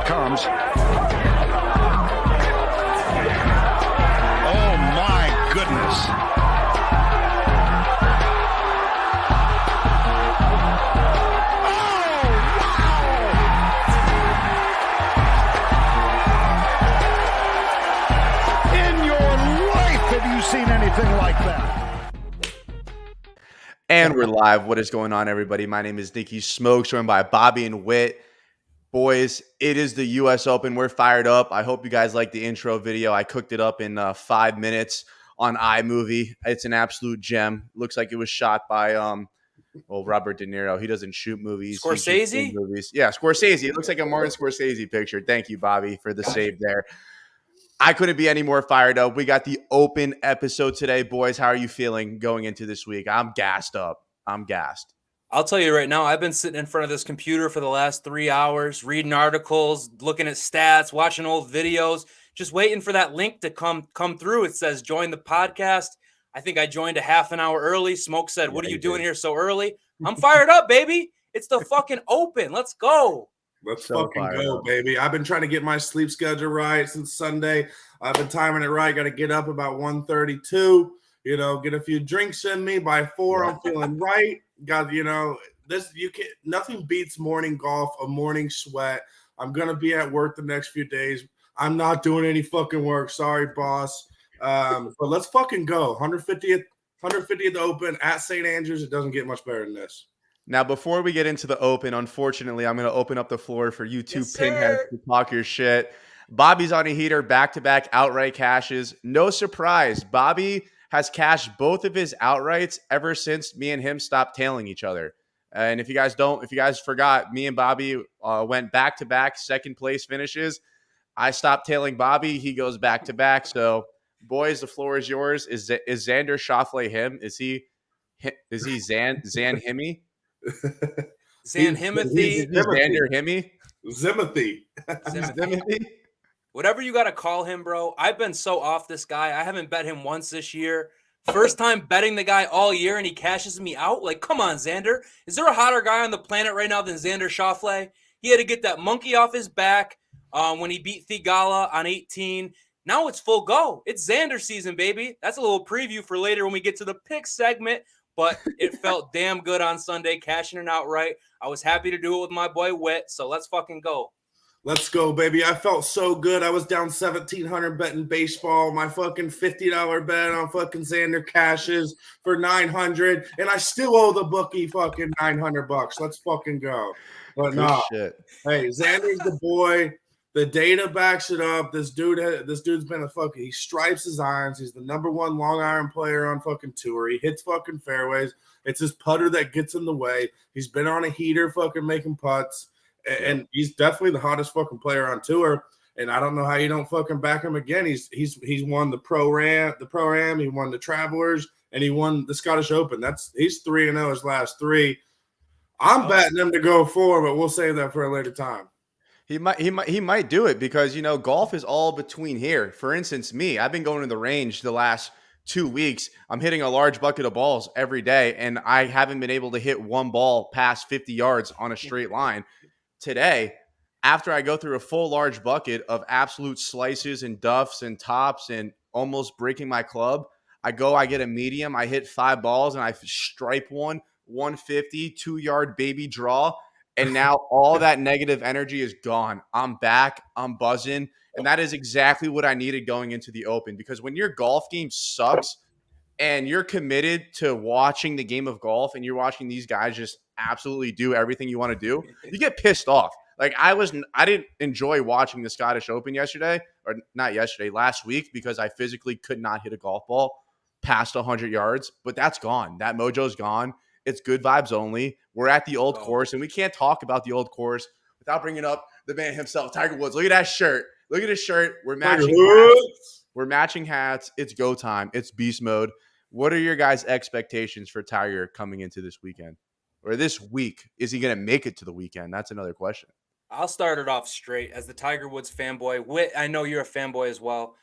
comes. Oh, my goodness. Seen anything like that? And we're live. What is going on, everybody? My name is Nicky Smokes, joined by Bobby and Whit. Boys, it is the U.S. Open. We're fired up. I hope you guys like the intro video. I cooked it up in 5 minutes on iMovie. It's an absolute gem. Looks like it was shot by Robert De Niro. He doesn't shoot movies. Scorsese? Movies. Yeah, Scorsese. It looks like a Martin Scorsese picture. Thank you, Bobby, for the save there. I couldn't be any more fired up. We got the Open episode today. Boys, how are you feeling going into this week? I'm gassed up. I'm gassed. I'll tell you right now, I've been sitting in front of this computer for the last 3 hours, reading articles, looking at stats, watching old videos, just waiting for that link to come through. It says join the podcast. I think I joined a half an hour early. Smoke said, "What are you doing here so early?" I'm fired up, baby. It's the fucking Open. Let's go. Let's fucking go, baby. I've been trying to get my sleep schedule right since Sunday. I've been timing it right. Got to get up about 1:32, get a few drinks in me. By 4, I'm feeling right. Got, nothing beats morning golf, a morning sweat. I'm going to be at work the next few days. I'm not doing any fucking work. Sorry, boss. But let's fucking go. 150th Open at St. Andrews. It doesn't get much better than this. Now, before we get into the Open, unfortunately, I'm going to open up the floor for you two pinheads to talk your shit. Bobby's on a heater, back-to-back outright cashes. No surprise, Bobby has cashed both of his outrights ever since me and him stopped tailing each other. And if you guys forgot, me and Bobby went back-to-back second-place finishes. I stopped tailing Bobby. He goes back-to-back. So, boys, the floor is yours. Is Xander Schauffele him? Is he Zan Himmy? Zanhimothy, Xander Himmy, Zimothy. Whatever you got to call him, bro. I've been so off this guy. I haven't bet him once this year. First time betting the guy all year, and he cashes me out. Like, come on, Xander. Is there a hotter guy on the planet right now than Xander Schauffele? He had to get that monkey off his back when he beat Thigala on 18. Now it's full go. It's Xander season, baby. That's a little preview for later when we get to the pick segment. But it felt damn good on Sunday, cashing it outright. I was happy to do it with my boy Whit, so let's fucking go. Let's go, baby. I felt so good. I was down $1,700 betting baseball. My fucking $50 bet on fucking Xander cashes for $900, and I still owe the bookie fucking $900. Let's fucking go. But no, hey, Xander's the boy. The data backs it up. This dude's been he stripes his irons. He's the number 1 long iron player on fucking tour. He hits fucking fairways. It's his putter that gets in the way. He's been on a heater fucking making putts. And he's definitely the hottest fucking player on tour. And I don't know how you don't fucking back him again. He's won the Pro-Am, he won the Travelers, and he won the Scottish Open. He's 3-0 his last 3. I'm betting him to go 4, but we'll save that for a later time. He might do it because, golf is all between here. For instance, me, I've been going to the range the last 2 weeks. I'm hitting a large bucket of balls every day, and I haven't been able to hit one ball past 50 yards on a straight line. Today, after I go through a full large bucket of absolute slices and duffs and tops and almost breaking my club, I get a medium, I hit 5 balls, and I stripe 150, 2-yard baby draw. And now all that negative energy is gone. I'm back. I'm buzzing. And that is exactly what I needed going into the Open. Because when your golf game sucks and you're committed to watching the game of golf and you're watching these guys just absolutely do everything you want to do, you get pissed off. Like I didn't enjoy watching the Scottish Open last week because I physically could not hit a golf ball past 100 yards. But that's gone. That mojo's gone. It's good vibes only. We're at the old course, and we can't talk about the old course without bringing up the man himself, Tiger Woods. Look at that shirt. Look at his shirt. We're matching hats. We're matching hats. It's go time. It's beast mode. What are your guys' expectations for Tiger coming into this weekend or this week? Is he going to make it to the weekend? That's another question. I'll start it off straight. As the Tiger Woods fanboy, Whit, I know you're a fanboy as well.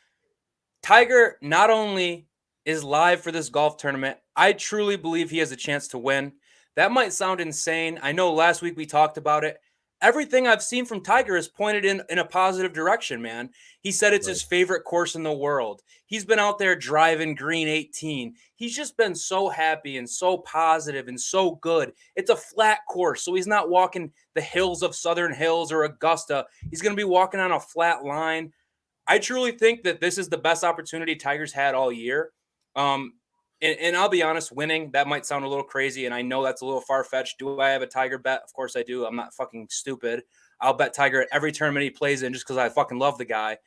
Tiger not only is live for this golf tournament, I truly believe he has a chance to win. That might sound insane. I know last week we talked about it. everything I've seen from Tiger is pointed in a positive direction, man. He said it's his favorite course in the world. He's been out there driving green 18. He's just been so happy and so positive and so good. It's a flat course, so he's not walking the hills of Southern Hills or Augusta. He's going to be walking on a flat line. I truly think that this is the best opportunity Tiger's had all year. And I'll be honest, winning, that might sound a little crazy, and I know that's a little far-fetched. Do I have a Tiger bet? Of course I do. I'm not fucking stupid. I'll bet Tiger at every tournament he plays in just because I fucking love the guy.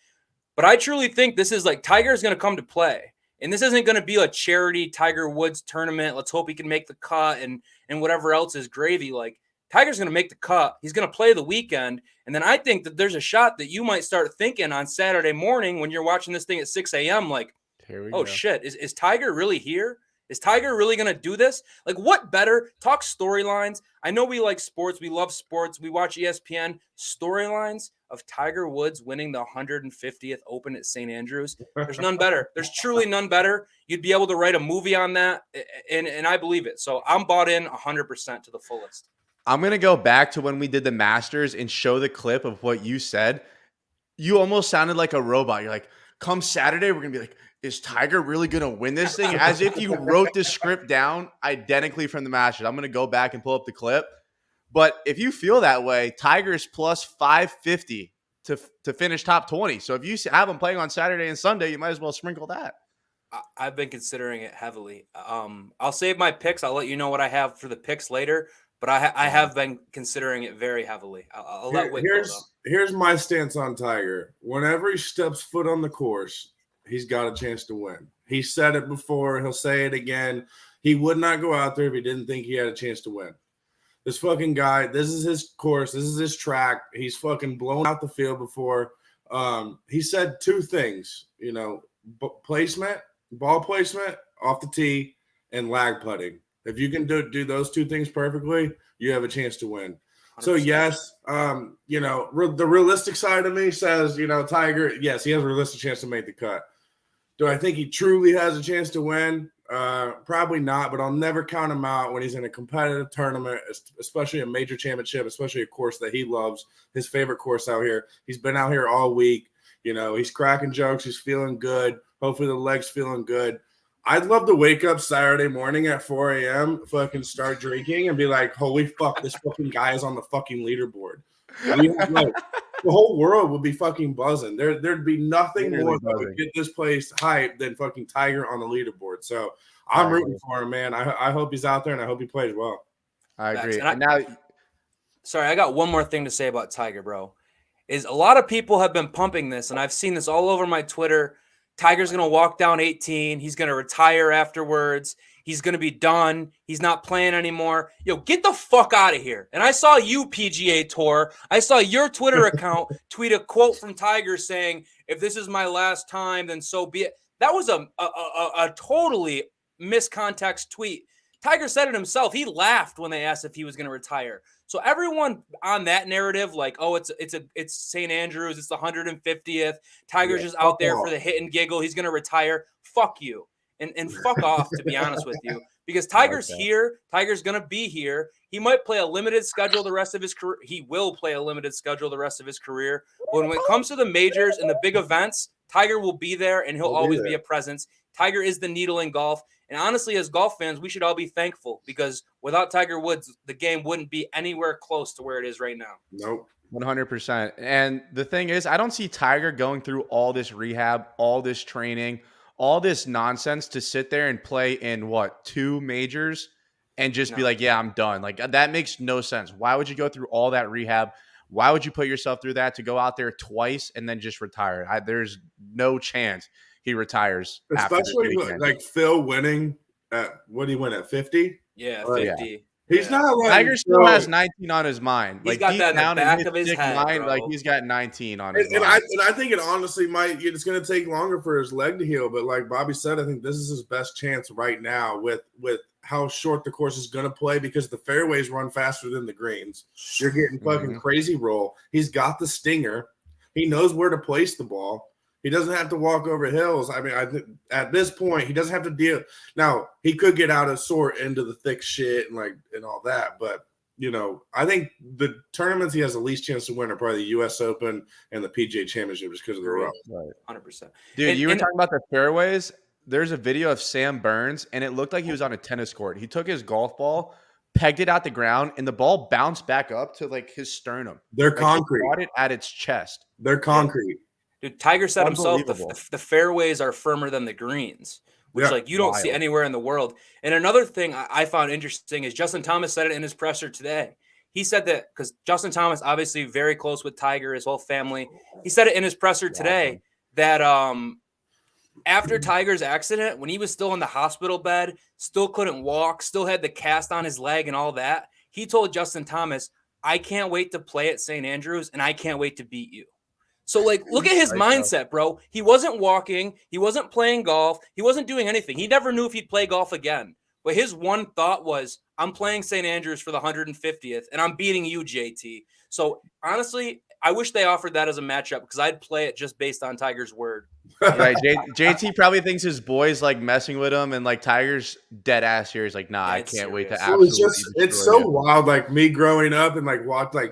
But I truly think this is like Tiger's going to come to play. And this isn't going to be a charity Tiger Woods tournament. Let's hope he can make the cut and whatever else is gravy. Like, Tiger's going to make the cut. He's going to play the weekend. And then I think that there's a shot that you might start thinking on Saturday morning when you're watching this thing at 6 a.m. like, oh, shit. Is Tiger really here? Is Tiger really going to do this? Like, what better? Talk storylines. I know we like sports. We love sports. We watch ESPN. Storylines of Tiger Woods winning the 150th Open at St. Andrews. There's none better. There's truly none better. You'd be able to write a movie on that, and I believe it. So I'm bought in 100% to the fullest. I'm going to go back to when we did the Masters and show the clip of what you said. You almost sounded like a robot. You're like, come Saturday, we're going to be like, is Tiger really going to win this thing? As if you wrote the script down identically from the Masters. I'm going to go back and pull up the clip. But if you feel that way, Tiger's plus 550 to finish top 20. So if you have him playing on Saturday and Sunday, you might as well sprinkle that. I've been considering it heavily. I'll save my picks. I'll let you know what I have for the picks later. But I have been considering it very heavily. I'll let Wick go, though. Here's my stance on Tiger. Whenever he steps foot on the course, he's got a chance to win. He said it before. He'll say it again. He would not go out there if he didn't think he had a chance to win. This fucking guy, this is his course. This is his track. He's fucking blown out the field before. He said two things, ball placement off the tee and lag putting. If you can do those two things perfectly, you have a chance to win. 100%. So, yes, the realistic side of me says, Tiger, yes, he has a realistic chance to make the cut. Do I think he truly has a chance to win? Probably not, but I'll never count him out when he's in a competitive tournament, especially a major championship, especially a course that he loves, his favorite course out here. He's been out here all week. He's cracking jokes. He's feeling good. Hopefully the leg's feeling good. I'd love to wake up Saturday morning at 4 a.m., fucking start drinking and be like, holy fuck, this fucking guy is on the fucking leaderboard. The whole world would be fucking buzzing. There'd be nothing more that would get this place hyped than fucking Tiger on the leaderboard. So I'm rooting for him, man. I hope he's out there, and I hope he plays well. I agree. Sorry, I got one more thing to say about Tiger, bro. Is a lot of people have been pumping this, and I've seen this all over my Twitter. Tiger's going to walk down 18. He's going to retire afterwards. He's going to be done. He's not playing anymore. Yo, get the fuck out of here. And I saw you, PGA Tour. I saw your Twitter account tweet a quote from Tiger saying, if this is my last time, then so be it. That was a totally miscontext tweet. Tiger said it himself. He laughed when they asked if he was going to retire. So everyone on that narrative, like, oh, it's St. Andrews, it's the 150th. Tiger's just out there for the hit and giggle. He's going to retire. Fuck you. And fuck off, to be honest with you. Because Tiger's here. Tiger's going to be here. He might play a limited schedule the rest of his career. He will play a limited schedule the rest of his career. But when it comes to the majors and the big events, Tiger will be there, and he'll always be a presence. Tiger is the needle in golf. And honestly, as golf fans, we should all be thankful because without Tiger Woods, the game wouldn't be anywhere close to where it is right now. Nope. 100%. And the thing is, I don't see Tiger going through all this rehab, all this training, all this nonsense to sit there and play in, 2 majors and just be like, yeah, I'm done. Like, that makes no sense. Why would you go through all that rehab? Why would you put yourself through that to go out there twice and then just retire? There's no chance he retires. Especially like Phil winning at, what did he win at 50? Yeah, 50. Yeah. He's not like Tiger still has 19 on his mind. He's got that in the back of his head, mind, like he's got 19 on his mind. And I think it honestly it's going to take longer for his leg to heal. But like Bobby said, I think this is his best chance right now with how short the course is going to play because the fairways run faster than the greens. You're getting fucking crazy roll. He's got the stinger. He knows where to place the ball. He doesn't have to walk over hills. I mean, I think at this point, he doesn't have to deal. Now, he could get out of sort into the thick shit and all that. But, I think the tournaments he has the least chance to win are probably the U.S. Open and the PGA Championship just because of the rough. Right. 100%. Dude, you were talking about the fairways. There's a video of Sam Burns, and it looked like he was on a tennis court. He took his golf ball, pegged it out the ground, and the ball bounced back up to like his sternum. They're Like, concrete. he caught it at its chest. They're concrete. Dude, Tiger said himself, Unbelievable. the fairways are firmer than the greens, which Yeah, like you don't see wild. anywhere in the world. And another thing I found interesting is Justin Thomas said it in his presser today. He said that because Justin Thomas obviously very close with Tiger, his whole family. He said it in his presser today that after Tiger's accident, when he was still in the hospital bed, still couldn't walk, still had the cast on his leg and all that, he told Justin Thomas, I can't wait to play at St. Andrews and I can't wait to beat you. So, like, look at his mindset, bro. He wasn't walking. He wasn't playing golf. He wasn't doing anything. He never knew if he'd play golf again. But his one thought was, I'm playing St. Andrews for the 150th, and I'm beating you, JT. So, honestly, I wish they offered that as a matchup because I'd play it just based on Tiger's word. Right. JT probably thinks his boy's like messing with him, and like Tiger's dead ass here. He's like, nah, I can't wait to serious. So absolutely. it's so wild. Like me growing up and like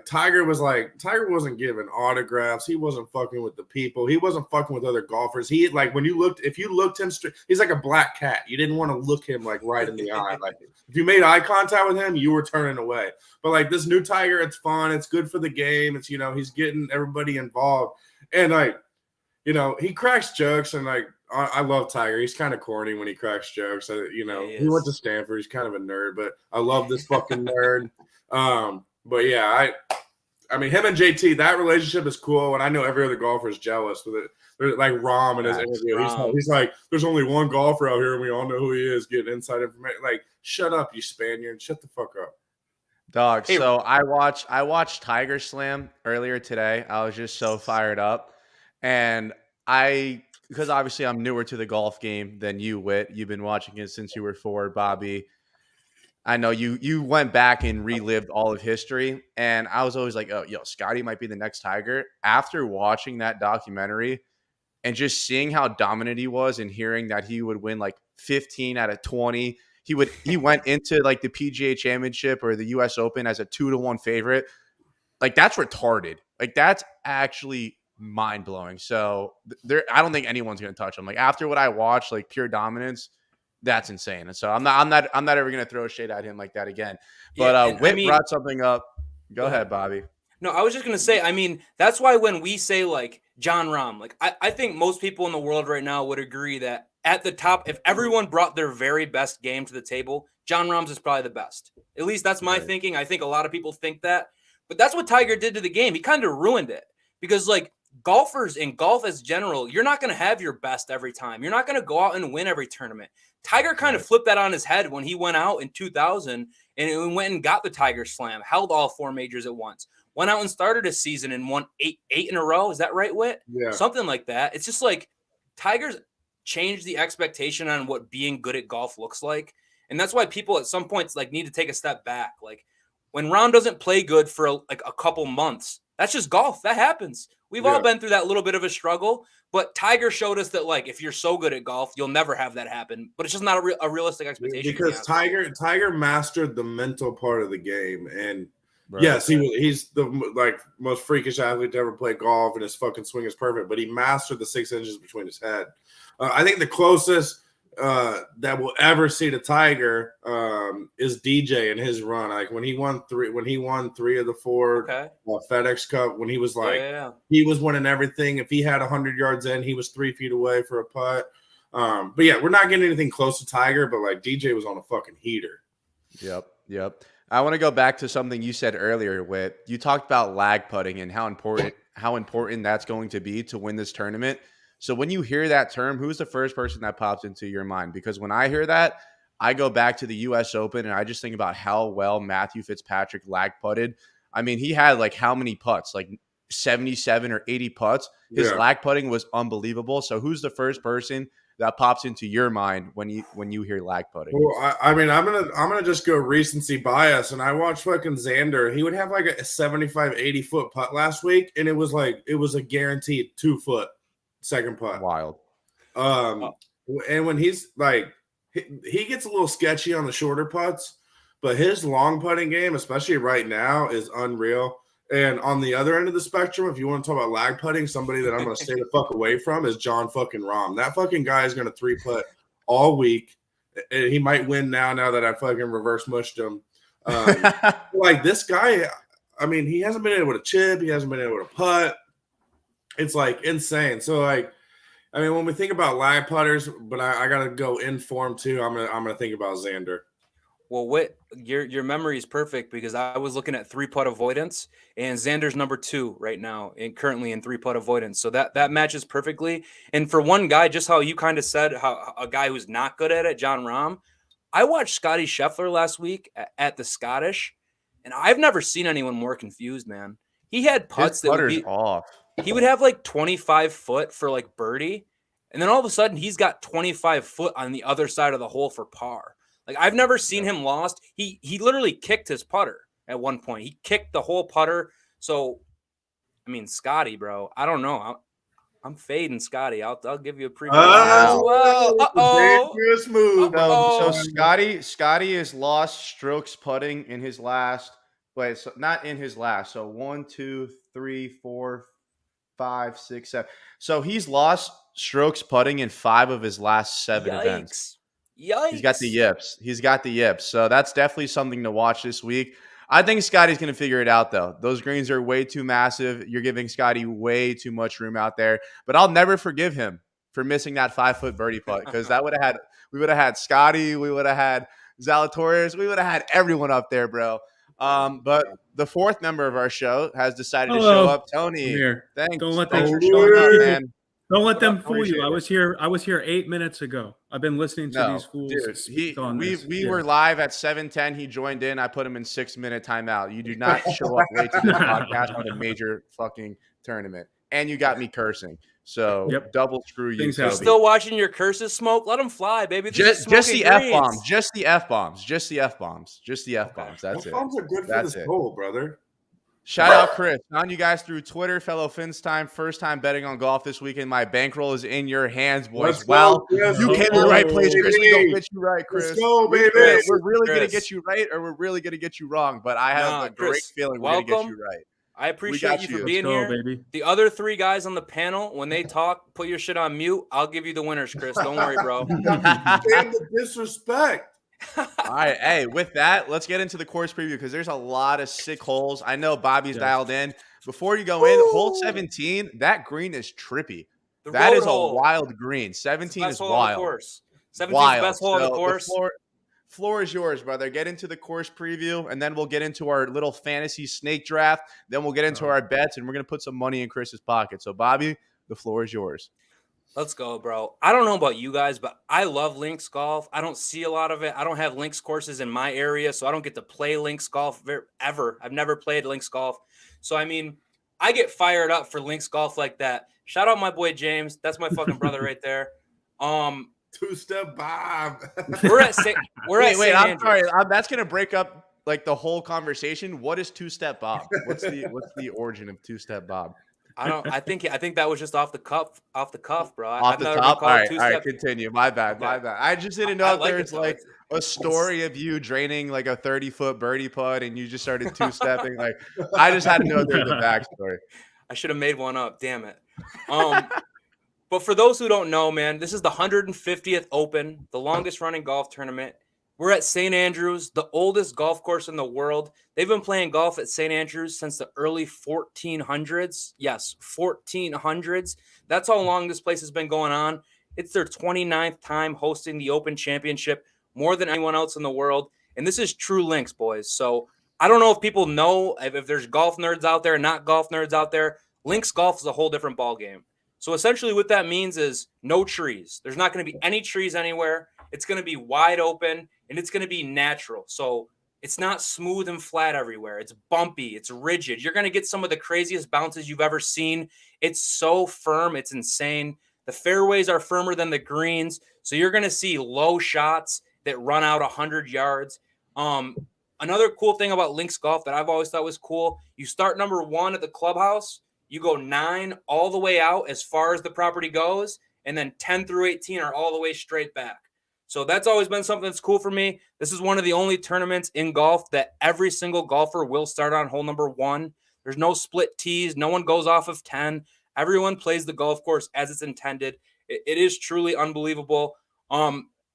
Tiger wasn't giving autographs. He wasn't fucking with the people. He wasn't fucking with other golfers. He like if you looked him straight, he's like a black cat. You didn't want to look him like right in the eye. Like if you made eye contact with him, you were turning away. But like this new Tiger, it's fun. It's good for the game. It's he's getting everybody involved, and like. He cracks jokes, and like I love Tiger. He's kind of corny when he cracks jokes. He went to Stanford. He's kind of a nerd, but I love this fucking nerd. But yeah, I mean, him and JT, that relationship is cool, and I know every other golfer is jealous with it. They're like Rom in his interview. He's like, there's only one golfer out here, and we all know who he is. Getting inside information. Like, shut up, you Spaniard. Shut the fuck up. Dog. So I watched Tiger Slam earlier today. I was just so fired up. And because obviously I'm newer to the golf game than you, Whit. You've been watching it since you were 4, Bobby. I know you went back and relived all of history. And I was always like, oh, Scotty might be the next Tiger. After watching that documentary and just seeing how dominant he was and hearing that he would win like 15 out of 20, he went into like the PGA Championship or the US Open as a 2-1 favorite. Like, that's retarded. Like, that's actually mind-blowing. So I don't think anyone's going to touch him. Like, after what I watched, like pure dominance, that's insane. And so I'm not ever going to throw shade at him like that again. But Whit brought something up. Go ahead, Bobby. No, I was just going to say, I mean, that's why when we say like Jon Rahm, like I think most people in the world right now would agree that at the top, if everyone brought their very best game to the table, Jon Rahm's is probably the best. At least that's my thinking. I think a lot of people think that. But that's what Tiger did to the game. He kind of ruined it because like golfers in golf as general, you're not going to have your best every time. You're not going to go out and win every tournament. Tiger kind of flipped that on his head when he went out in 2000 and went and got the Tiger Slam, held all 4 majors at once, went out and started a season and won eight in a row. Is that right, Whit? Yeah. Something like that. It's just like Tiger's changed the expectation on what being good at golf looks like. And that's why people at some points like need to take a step back. Like when Rahm doesn't play good for like a couple months, that's just golf. That happens. We've all been through that little bit of a struggle, but Tiger showed us that like if you're so good at golf, you'll never have that happen. But it's just not a realistic expectation. Because Tiger mastered the mental part of the game, and yes, he's the like most freakish athlete to ever play golf, and his fucking swing is perfect. But he mastered the 6 inches between his head. I think the closest that we'll ever see to Tiger is DJ in his run. Like when he won 3 of the 4 FedEx Cup, when he was like he was winning everything. If he had 100 yards in, he was 3 feet away for a putt. But yeah, we're not getting anything close to Tiger, but like DJ was on a fucking heater. Yep. I want to go back to something you said earlier, Whit. You talked about lag putting and how important that's going to be to win this tournament. So when you hear that term, who's the first person that pops into your mind? Because when I hear that, I go back to the U.S. Open and I just think about how well Matthew Fitzpatrick lag putted. I mean, he had like how many putts? Like 77 or 80 putts. His lag putting was unbelievable. So who's the first person that pops into your mind when you hear lag putting? Well, I mean, I'm gonna just go recency bias, and I watched fucking Xander. He would have like a 75, 80 foot putt last week, and it was a guaranteed 2 foot second putt. Wild. And when he's like, he gets a little sketchy on the shorter putts, but his long putting game, especially right now, is unreal. And on the other end of the spectrum, if you want to talk about lag putting, somebody that I'm going to stay the fuck away from is John fucking Rahm. That fucking guy is going to 3-putt all week. And he might win now that I fucking reverse mushed him. Like this guy, I mean, he hasn't been able to chip. He hasn't been able to putt. It's like insane. So like, I mean, when we think about lag putters, but I got to go in form too. I'm gonna think about Xander. Well, your memory is perfect because I was looking at 3-putt avoidance, and Xander's number 2 right now, and currently in 3-putt avoidance. So that matches perfectly. And for one guy, just how you kind of said, how a guy who's not good at it, John Rahm. I watched Scotty Scheffler last week at the Scottish, and I've never seen anyone more confused, man. He had putts that would be off. He would have like 25 foot for like birdie, and then all of a sudden he's got 25 foot on the other side of the hole for par. Like I've never seen him lost. He literally kicked his putter at one point. He kicked the whole putter. So, I mean, Scotty, bro, I don't know. I'm fading Scotty. I'll give you a preview. Dangerous move. So Scotty has lost strokes putting in his last. Wait, so not in his last. So 1, 2, 3, 4, 5, 6, 7. So he's lost strokes putting in 5 of his last 7 events. Yikes. He's got the yips. So that's definitely something to watch this week. I think Scotty's going to figure it out, though. Those greens are way too massive. You're giving Scotty way too much room out there. But I'll never forgive him for missing that 5-foot birdie putt because we would have had Scotty, we would have had Zalatoris, we would have had everyone up there, bro. But the 4th member of our show has decided to show up. Tony, thanks for showing up, man. Don't let them fool you. I was here 8 minutes ago. I've been listening to these fools. Dude, we were live at 7:10. He joined in. I put him in 6-minute timeout. You do not show up late to the podcast on a major fucking tournament. And you got me cursing. So double screw you. You're still watching your curses smoke? Let them fly, baby. Just the F-bombs. Just the F-bombs. Just the F-bombs. Just the F-bombs. That's it. F-bombs are good for the soul, brother. Shout out Chris. On you guys through Twitter, fellow Fins time. First time betting on golf this weekend. My bankroll is in your hands, boys. Well, you came to the right place, Chris. We're going to get you right, Chris. Let's go, baby. We're really going to get you right, or we're really going to get you wrong. But I have a great feeling we're going to get you right. I appreciate you for being here. Baby. The other 3 guys on the panel, when they talk, put your shit on mute. I'll give you the winners, Chris. Don't worry, bro. Damn the disrespect. All right. Hey, with that, let's get into the course preview because there's a lot of sick holes. I know Bobby's dialed in. Before you go in, hole 17, that green is trippy. That is a wild green. 17 is wild. 17 is the best hole on the course. Floor is yours, brother. Get into the course preview, and then we'll get into our little fantasy snake draft. Then we'll get into our bets, and we're going to put some money in Chris's pocket. So, Bobby, the floor is yours. Let's go, bro. I don't know about you guys, but I love links golf. I don't see a lot of it. I don't have links courses in my area, so I don't get to play links golf ever. I've never played links golf. So, I mean, I get fired up for links golf like that. Shout out my boy James. That's my fucking brother right there. Two-step Bob. Wait, I'm sorry. That's going to break up like the whole conversation. What is two-step Bob? What's the origin of two-step Bob? I think that was just off the cuff, bro. Off the top. All right, continue. My bad. I just didn't know if there's like a story of you draining like a 30-foot birdie putt and you just started two-stepping. Like I just had to know there's a backstory. I should have made one up. Damn it. But for those who don't know, man, this is the 150th Open, the longest running golf tournament. We're at St. Andrews, the oldest golf course in the world. They've been playing golf at St. Andrews since the early 1400s. Yes, 1400s. That's how long this place has been going on. It's their 29th time hosting the Open Championship, more than anyone else in the world. And this is true links, boys. So I don't know if people know, if there's golf nerds out there, not golf nerds out there. Links golf is a whole different ballgame. So essentially what that means is no trees. There's not going to be any trees anywhere. It's going to be wide open, and it's going to be natural. So it's not smooth and flat everywhere. It's bumpy. It's rigid. You're going to get some of the craziest bounces you've ever seen. It's so firm. It's insane. The fairways are firmer than the greens. So you're going to see low shots that run out 100 yards. Another cool thing about links golf that I've always thought was cool, you start number 1 at the clubhouse. You go 9 all the way out as far as the property goes, and then 10 through 18 are all the way straight back. So that's always been something that's cool for me. This is one of the only tournaments in golf that every single golfer will start on hole number 1. There's no split tees. No one goes off of 10. Everyone plays the golf course as it's intended. It is truly unbelievable.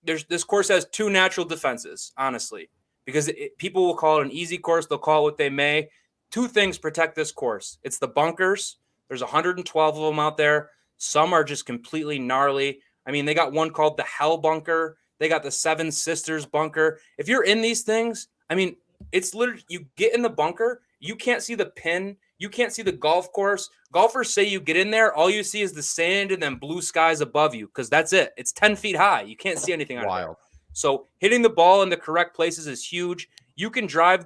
This course has 2 natural defenses, honestly, because people will call it an easy course. They'll call it what they may. 2 things protect this course. It's the bunkers. There's 112 of them out there. Some are just completely gnarly. I mean, they got one called the Hell Bunker. They got the Seven Sisters Bunker. If you're in these things, I mean, it's literally, you get in the bunker, you can't see the pin, you can't see the golf course. Golfers say you get in there, all you see is the sand and then blue skies above you, because that's it. It's 10 feet high. You can't see anything out of there. So hitting the ball in the correct places is huge. You can drive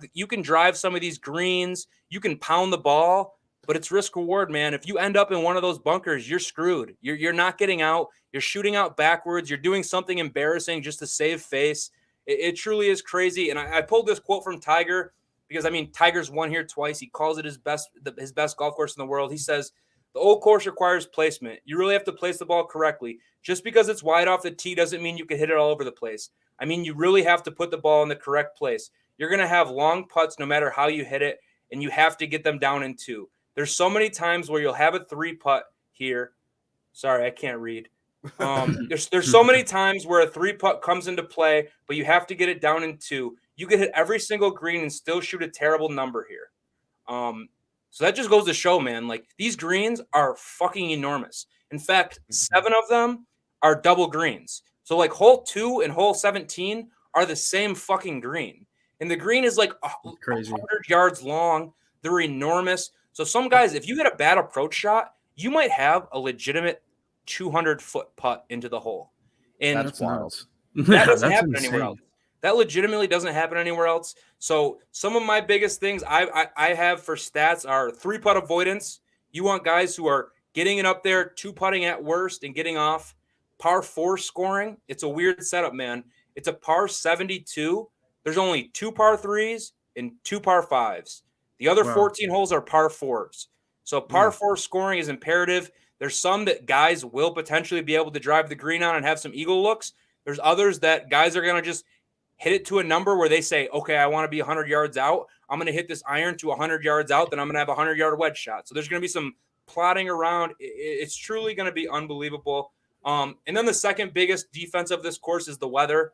some of these greens, you can pound the ball, but it's risk reward, man. If you end up in one of those bunkers, you're screwed. You're not getting out. You're shooting out backwards. You're doing something embarrassing just to save face. It truly is crazy. And I pulled this quote from Tiger because, I mean, Tiger's won here twice. He calls it his best golf course in the world. He says, the old course requires placement. You really have to place the ball correctly. Just because it's wide off the tee doesn't mean you can hit it all over the place. I mean, you really have to put the ball in the correct place. You're going to have long putts no matter how you hit it, and you have to get them down in 2. There's so many times where you'll have a 3-putt here. Sorry, I can't read. There's so many times where a 3-putt comes into play, but you have to get it down in 2. You can hit every single green and still shoot a terrible number here. So that just goes to show, man, like, these greens are fucking enormous. In fact, 7 of them are double greens. So like hole 2 and hole 17 are the same fucking green. And the green is like crazy 100 yards long. They're enormous. So some guys, if you hit a bad approach shot, you might have a legitimate 200-foot putt into the hole. And that's wild. That doesn't happen anywhere else. That legitimately doesn't happen anywhere else. So some of my biggest things I have for stats are 3-putt avoidance. You want guys who are getting it up there, 2-putting at worst and getting off. Par 4 scoring. It's a weird setup, man. It's a par 72. There's only 2 par 3s and 2 par 5s. The other 14 holes are par 4s. So par 4 scoring is imperative. There's some that guys will potentially be able to drive the green on and have some eagle looks. There's others that guys are going to just hit it to a number where they say, okay, I want to be 100 yards out. I'm going to hit this iron to 100 yards out. Then I'm going to have a 100-yard wedge shot. So there's going to be some plotting around. It's truly going to be unbelievable. And then the second biggest defense of this course is the weather.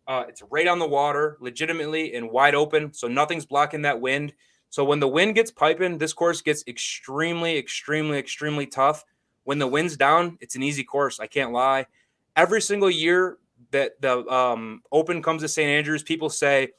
It's right on the water, legitimately, and wide open. So nothing's blocking that wind. So when the wind gets piping, this course gets extremely, extremely, extremely tough. When the wind's down, it's an easy course. I can't lie. Every single year that the Open comes to St. Andrews, people say,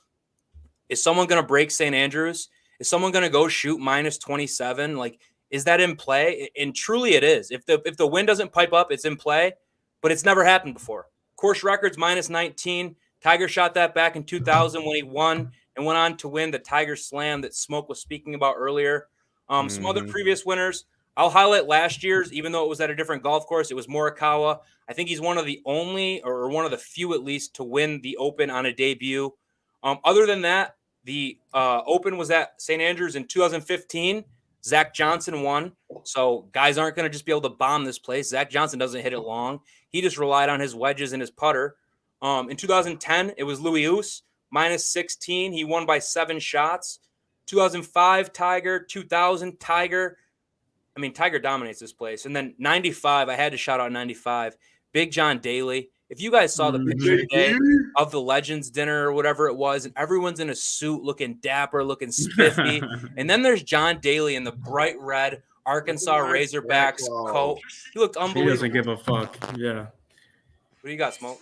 is someone going to break St. Andrews? Is someone going to go shoot minus 27? Like, is that in play? And truly it is. If the wind doesn't pipe up, it's in play, but it's never happened before. Course record's minus 19. Tiger shot that back in 2000 when he won and went on to win the Tiger Slam that Smoke was speaking about earlier. Some other previous winners. I'll highlight last year's, even though it was at a different golf course. It was Morikawa. I think he's one of the only, or one of the few at least, to win the Open on a debut. Other than that, the Open was at St. Andrews in 2015. Zach Johnson won. So guys aren't going to just be able to bomb this place. Zach Johnson doesn't hit it long. He just relied on his wedges and his putter. In 2010, it was Louis Oosthuizen, minus 16. He won by 7 shots. 2005, Tiger. 2000, Tiger. I mean, Tiger dominates this place. And then 95, I had to shout out 95. Big John Daly. If you guys saw the picture today of the Legends dinner or whatever it was, and everyone's in a suit looking dapper, looking spiffy. And then there's John Daly in the bright red Arkansas Razorbacks coat. He looked unbelievable. He doesn't give a fuck. Yeah. What do you got, Smoke?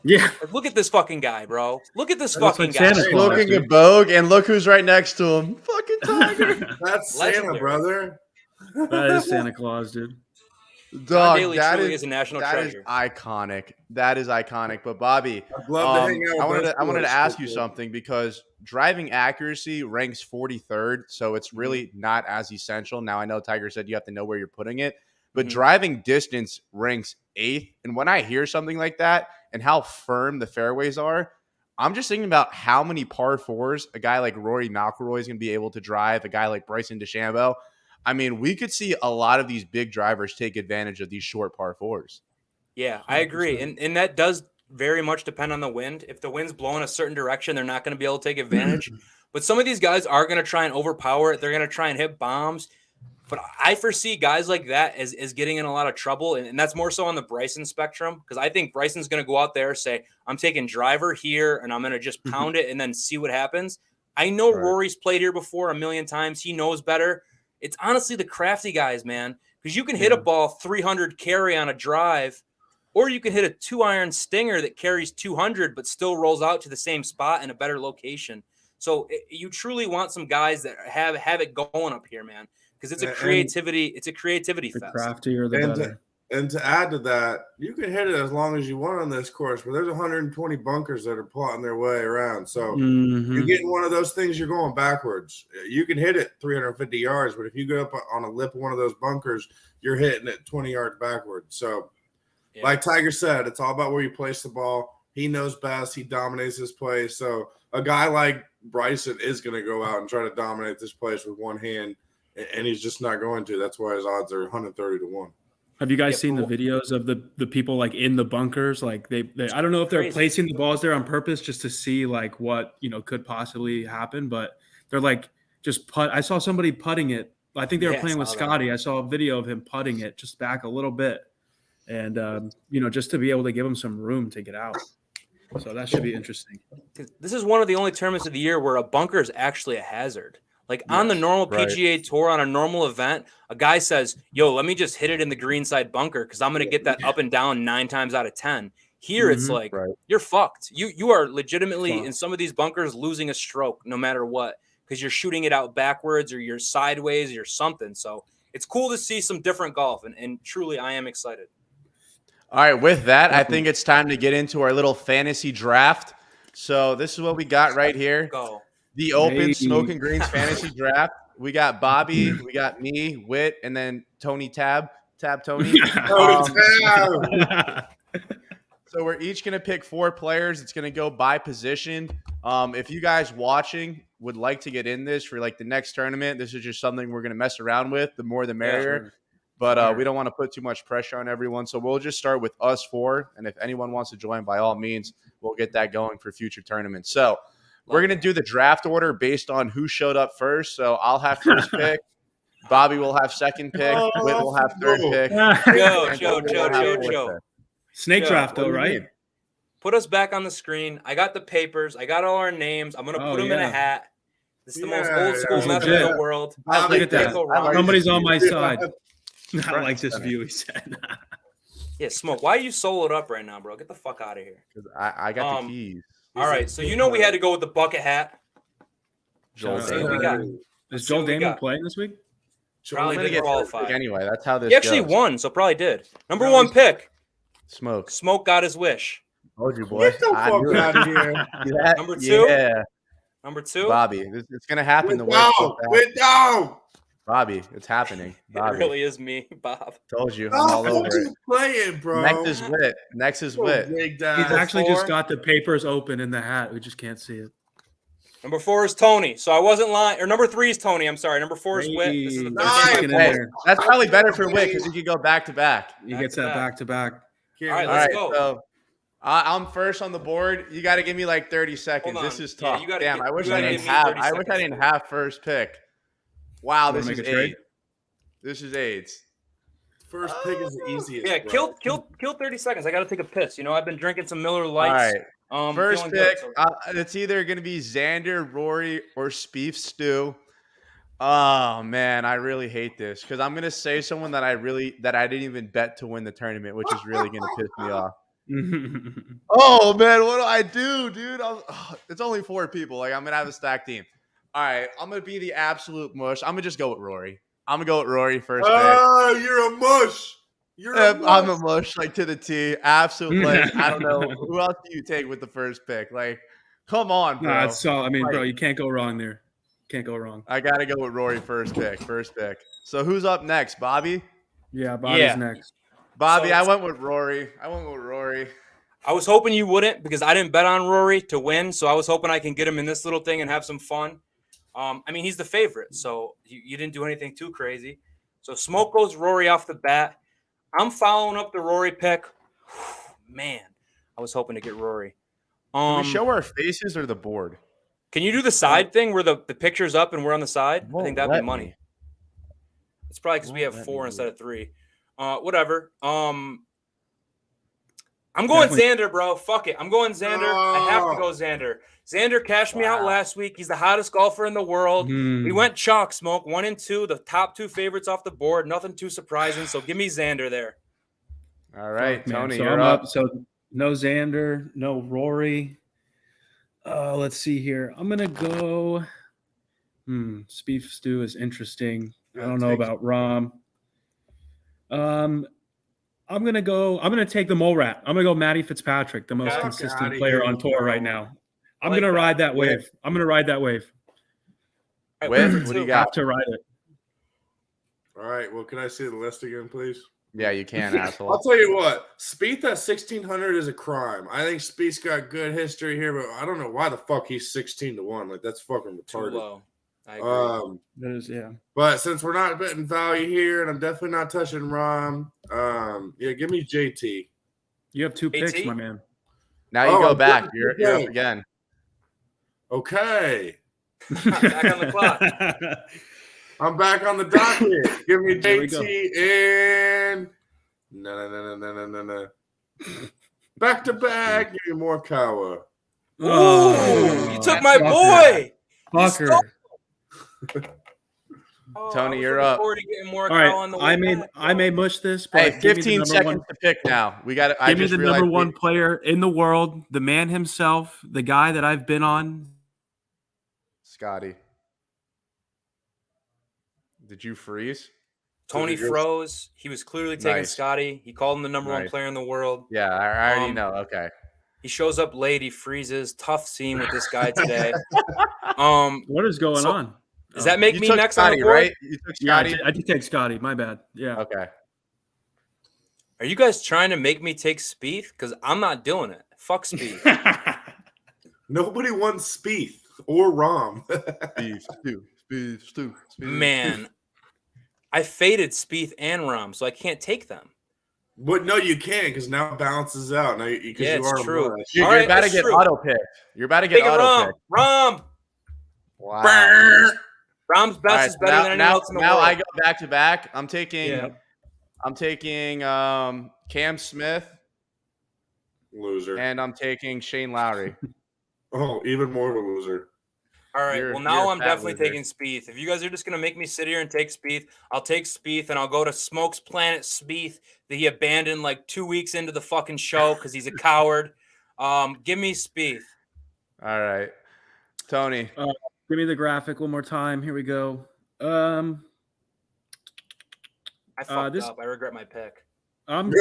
Yeah. Look at this fucking guy, bro. Look at this fucking guy. Looking at Bogue, and look who's right next to him. Fucking Tiger. That's Santa, brother. That is Santa Claus, dude. Dog, Daly that is a national treasure. Is iconic. That is iconic. But Bobby, I'd love to hang out I wanted to ask you something, because driving accuracy ranks 43rd, so it's really not as essential. Now, I know Tiger said you have to know where you're putting it, but driving distance ranks 8th. And when I hear something like that and how firm the fairways are, I'm just thinking about how many par 4s a guy like Rory McIlroy is going to be able to drive, a guy like Bryson DeChambeau. I mean, we could see a lot of these big drivers take advantage of these short par 4s. Yeah, I agree. And that does very much depend on the wind. If the wind's blowing a certain direction, they're not going to be able to take advantage. But some of these guys are going to try and overpower it. They're going to try and hit bombs. But I foresee guys like that as getting in a lot of trouble. And that's more so on the Bryson spectrum, because I think Bryson's going to go out there, say, I'm taking driver here, and I'm going to just pound it and then see what happens. I know Rory's played here before a million times. He knows better. It's honestly the crafty guys, man, because you can hit a ball 300 carry on a drive, or you can hit a 2-iron stinger that carries 200 but still rolls out to the same spot in a better location. So you truly want some guys that have it going up here, man, because it's a creativity fest. The craftier, the better. And to add to that, you can hit it as long as you want on this course, but there's 120 bunkers that are plotting their way around. So you get in one of those things, you're going backwards. You can hit it 350 yards, but if you go up on a lip of one of those bunkers, you're hitting it 20 yards backwards. So like Tiger said, it's all about where you place the ball. He knows best. He dominates this place. So a guy like Bryson is going to go out and try to dominate this place with one hand, and he's just not going to. That's why his odds are 130-1. Have you guys seen the videos of the people like in the bunkers? Like they I don't know if they're placing the balls there on purpose just to see like what, could possibly happen, but they're like just putt. I saw somebody putting it. I think they were playing with Scotty. I saw a video of him putting it just back a little bit. And, just to be able to give him some room to get out. So that should be interesting. This is one of the only tournaments of the year where a bunker is actually a hazard. Like on the normal PGA Tour, on a normal event, a guy says, yo, let me just hit it in the green side bunker because I'm going to get that up and down 9 times out of 10. Here it's like, you're fucked. You are legitimately in some of these bunkers losing a stroke no matter what, because you're shooting it out backwards or you're sideways or something. So it's cool to see some different golf, and truly I am excited. All right, with that, I think it's time to get into our little fantasy draft. So this is what we got right here. Go. The Open Smoking Greens fantasy draft. We got Bobby, we got me, Whit, and then Tony Tab Tony. So we're each going to pick 4 players. It's going to go by position. If you guys watching would like to get in this for like the next tournament, this is just something we're going to mess around with. The more the merrier. Sure. But we don't want to put too much pressure on everyone. So we'll just start with us 4. And if anyone wants to join, by all means, we'll get that going for future tournaments. So we're going to do the draft order based on who showed up first. So I'll have first pick. Bobby will have second pick. Whit will have third pick. Joe. Snake draft, though, right? Put us back on the screen. I got the papers. I got all our names. I'm going to put them in a hat. This is the most old school method in the world. Look at that. Somebody's on my side. Not like this view, he said. Yeah, Smoke. Why are you soloed up right now, bro? Get the fuck out of here. Because I got the keys. All right, so we had to go with the bucket hat. Joel Is Joel Damon playing this week? Probably didn't qualify. Anyway, that's how this He actually won, so probably did. Number 1 pick. Smoke. Smoke got his wish. Told you, boy. Get the fuck out of here. Number 2? Yeah. Number 2? Bobby. It's going to happen the way it's down. Bobby, it's happening. Bobby. It really is me, Bob. Told you. I'm all over it. Playing, bro. Next is Whit. He's actually just got the papers open in the hat. We just can't see it. Number 4 is Tony. So I wasn't lying. Or number 3 is Tony. I'm sorry. Number 4 is Whit. This is the third hey, that's probably better for Whit because he could go back to back. He gets that back to back. All right, let's go. So I'm first on the board. You got to give me like 30 seconds. This is tough. Yeah, I wish I didn't have first pick. Wow, this is 8. This is 8. First pick is the easiest. Yeah, kill 30 seconds. I got to take a piss. I've been drinking some Miller Lights. All right. First pick, it's either going to be Xander, Rory, or Spieth Stu. Oh, man, I really hate this because I'm going to say someone that I didn't even bet to win the tournament, which is really going to piss me off. Oh, man, what do I do, dude? It's only 4 people. Like, I'm going to have a stacked team. All right, I'm going to be the absolute mush. I'm going to just go with Rory. I'm going to go with Rory first pick. Oh, you're a mush. I'm a mush, like, to the T. Absolutely. Like, I don't know. Who else do you take with the first pick? Like, come on, bro. Bro, you can't go wrong there. Can't go wrong. I got to go with Rory first pick. So who's up next, Bobby? Yeah, Bobby's next. Bobby, I went with Rory. I was hoping you wouldn't because I didn't bet on Rory to win, so I was hoping I can get him in this little thing and have some fun. He's the favorite, so you didn't do anything too crazy. So Smoke goes Rory off the bat. I'm following up the Rory pick. Man, I was hoping to get Rory. Can we show our faces or the board? Can you do the side thing where the picture's up and we're on the side? I think that'd be money. Me. It's probably because we have 4 instead of 3. Whatever. I'm going Xander, bro. Fuck it. I'm going Xander. I have to go Xander. Xander cashed me out last week. He's the hottest golfer in the world. We went chalk smoke 1 and 2, the top 2 favorites off the board. Nothing too surprising. So give me Xander there. All right, Tony, so you're I'm up. So no Xander, no Rory. Let's see here. I'm gonna go. Beef stew is interesting. I don't know about Rom. I'm gonna take the mole rat. I'm gonna go Matty Fitzpatrick, the most consistent player on tour right now. I'm gonna ride that wave. I'm gonna ride that wave. What do you got? Have to ride it. All right. Well, can I see the list again, please? Yeah, you can, asshole. I'll tell you what. Spieth at 1,600 is a crime. I think Spieth's got good history here, but I don't know why the fuck he's 16-1. Like, that's fucking retarded. Too low. I agree. That is, yeah. But since we're not betting value here, and I'm definitely not touching Rom, give me JT. You have 2 picks, my man. Now you go back. You're up again. Okay. Back on the clock. I'm back on the docket. Give me JT and no. Back to back. Give me Morikawa. Ooh, you took my boy. Fucker. Tony, you're up. All right, I may mush this, but hey, 15 seconds to pick now. We got to. Give me the number 1 player in the world, the man himself, the guy that I've been on. Scotty. Did you freeze? Tony froze. He was clearly taking Scotty. He called him the number 1 player in the world. Yeah, I already know. Okay. He shows up late. He freezes. Tough scene with this guy today. What is going on? Does that make me next Scotty, on the board? Right? You took Scotty? Yeah, I did take Scotty. My bad. Yeah. Okay. Are you guys trying to make me take Spieth? Because I'm not doing it. Fuck Spieth. Nobody wants Spieth or Rom. Spieth. Man, I faded Spieth and Rom, so I can't take them. But no, you can because now it balances out. Now it's true. You're about to get auto picked. You're about to get auto picked. Rom. Wow. Rom's best is better than anyone else in the world. Now I go back to back. I'm taking Cam Smith. Loser. And I'm taking Shane Lowry. Oh, even more of a loser. All right. Well, now I'm definitely taking Spieth. If you guys are just going to make me sit here and take Spieth, I'll take Spieth and I'll go to Smokes Planet Spieth that he abandoned like 2 weeks into the fucking show because he's a coward. Give me Spieth. All right. Tony. Give me the graphic one more time. Here we go. I fucked up. I regret my pick. Give me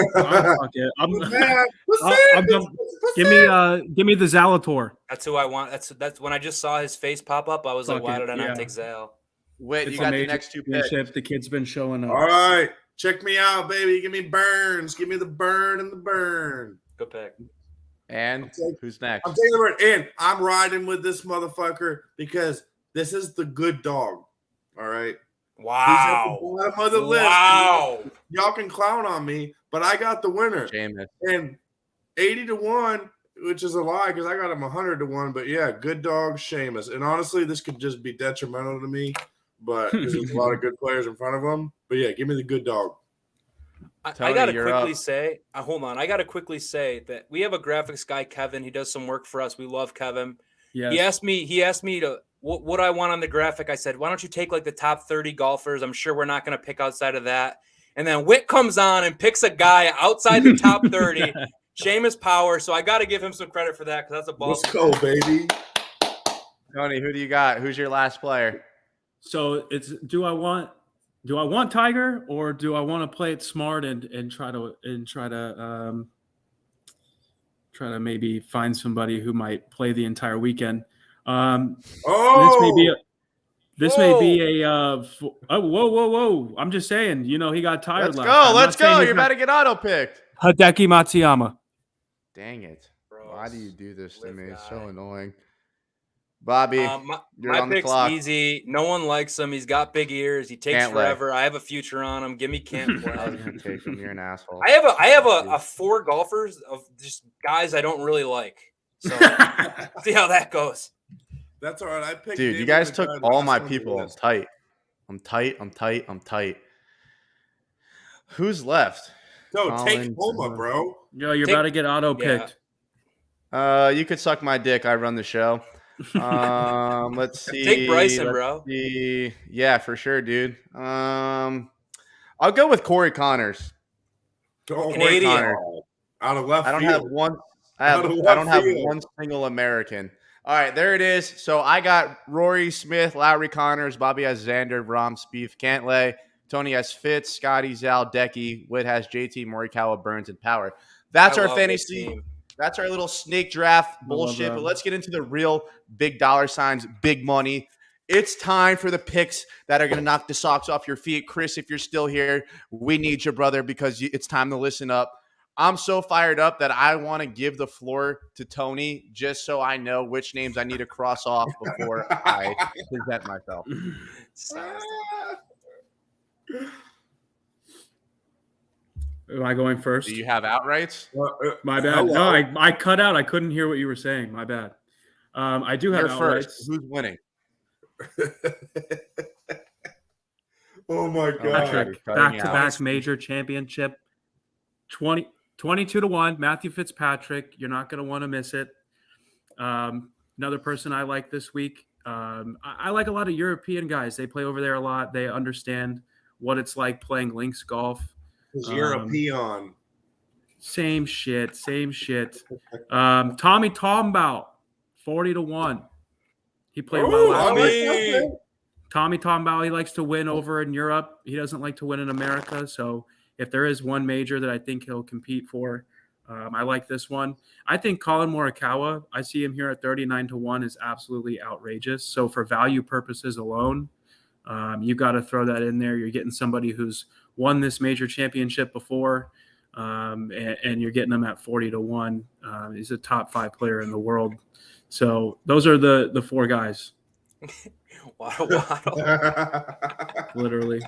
the Zalator. That's who I want. That's when I just saw his face pop up. I was like, why did I not take Zal? Wait, you got the next 2 picks. The kid's been showing up. All right, check me out, baby. Give me Burns. Give me the burn and the burn. Good pick. And who's next? I'm taking the word. And I'm riding with this motherfucker because this is the good dog. All right. Wow. He's at the bottom of the list. Wow. Y'all can clown on me, but I got the winner. Jameis. And 80-1, which is a lie because I got him 100-1. But yeah, good dog, Seamus. And honestly, this could just be detrimental to me, but because there's a lot of good players in front of him. But yeah, give me the good dog. I gotta quickly say, hold on. I gotta quickly say that we have a graphics guy, Kevin. He does some work for us. We love Kevin. Yes. He asked me to what I want on the graphic. I said, why don't you take like the top 30 golfers? I'm sure we're not gonna pick outside of that. And then Witt comes on and picks a guy outside the top 30. Seamus Power. So I gotta give him some credit for that because that's a ball. Let's go, baby. Tony, who do you got? Who's your last player? So it's do I want Tiger or do I want to play it smart and try to maybe find somebody who might play the entire weekend? This may be a whoa. I'm just saying, he got tired last time. Let's go. You're about to get auto picked. Hideki Matsuyama. Dang it. Why do you do this to me? It's so annoying. Bobby, you're My on the pick's clock. easy. No one likes him. He's got big ears. He takes Can't lay. forever. I have a future on him. Give me can't play. I was gonna take him. You're an asshole. I have a 4 golfers of just guys I don't really like. So see how that goes. That's all right. I picked. Dude, you David guys took McGuire all last my on the people. I'm list. tight. I'm tight. Who's left? So take Collins, Homa, bro. Yo, you're Take- about to get auto picked. You could suck my dick. I run the show. Let's see. Take Bryson, Let's bro. see. Yeah, for sure, dude. I'll go with Corey Connors. Don't Canadian. Connor. Out of left I don't field. have one. Out of I left don't have field. one single American. All right, there it is. So I got Rory, Smith, Lowry, Connors. Bobby has Xander, Rom, Spieth, Cantlay. Tony has Fitz, Scotty, Zal, Decky. Whit has JT, Morikawa, Burns, and Power. That's I our love this fantasy. team. That's our little snake draft love bullshit. that. But let's get into the real big dollar signs, big money. It's time for the picks that are going to knock the socks off your feet. Chris, if you're still here, we need you, brother, because it's time to listen up. I'm so fired up that I want to give the floor to Tony just so I know which names I need to cross off before I present myself. Am I going first? Do you have outrights? My bad. No, I cut out. I couldn't hear what you were saying. My bad. I do have You're first. outrights. Who's winning? Oh my god! Patrick, cutting back-to-back major championship, 22 to 1. Matthew Fitzpatrick. You're not going to want to miss it. Another person I like this week. I like a lot of European guys. They play over there a lot. They understand what it's like playing links golf. European. Same shit. Tommy Tombaugh, 40 to 1. He played well last week. Tommy Tombaugh, he likes to win over in Europe. He doesn't like to win in America. So if there is one major that I think he'll compete for, I like this one. I think Colin Morikawa, I see him here at 39 to 1 is absolutely outrageous. So for value purposes alone, you got to throw that in there. You're getting somebody who's won this major championship before, and you're getting them at 40 to 1. He's a top 5 player in the world. So those are the 4 guys. Waddle. Literally.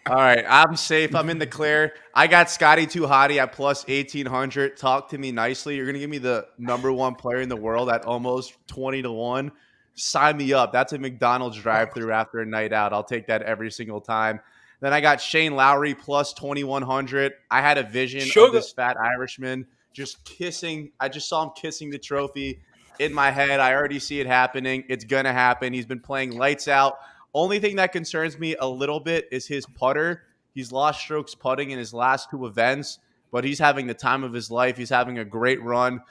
All right, I'm safe. I'm in the clear. I got Scotty Too Hottie at plus 1,800. Talk to me nicely. You're going to give me the #1 player in the world at almost 20 to 1. Sign me up. That's a McDonald's drive-through after a night out. I'll take that every single time. Then I got Shane Lowry plus 2,100. I had a vision of this fat Irishman just kissing. I just saw him kissing the trophy in my head. I already see it happening. It's going to happen. He's been playing lights out. Only thing that concerns me a little bit is his putter. He's lost strokes putting in his last 2 events, but he's having the time of his life. He's having a great run.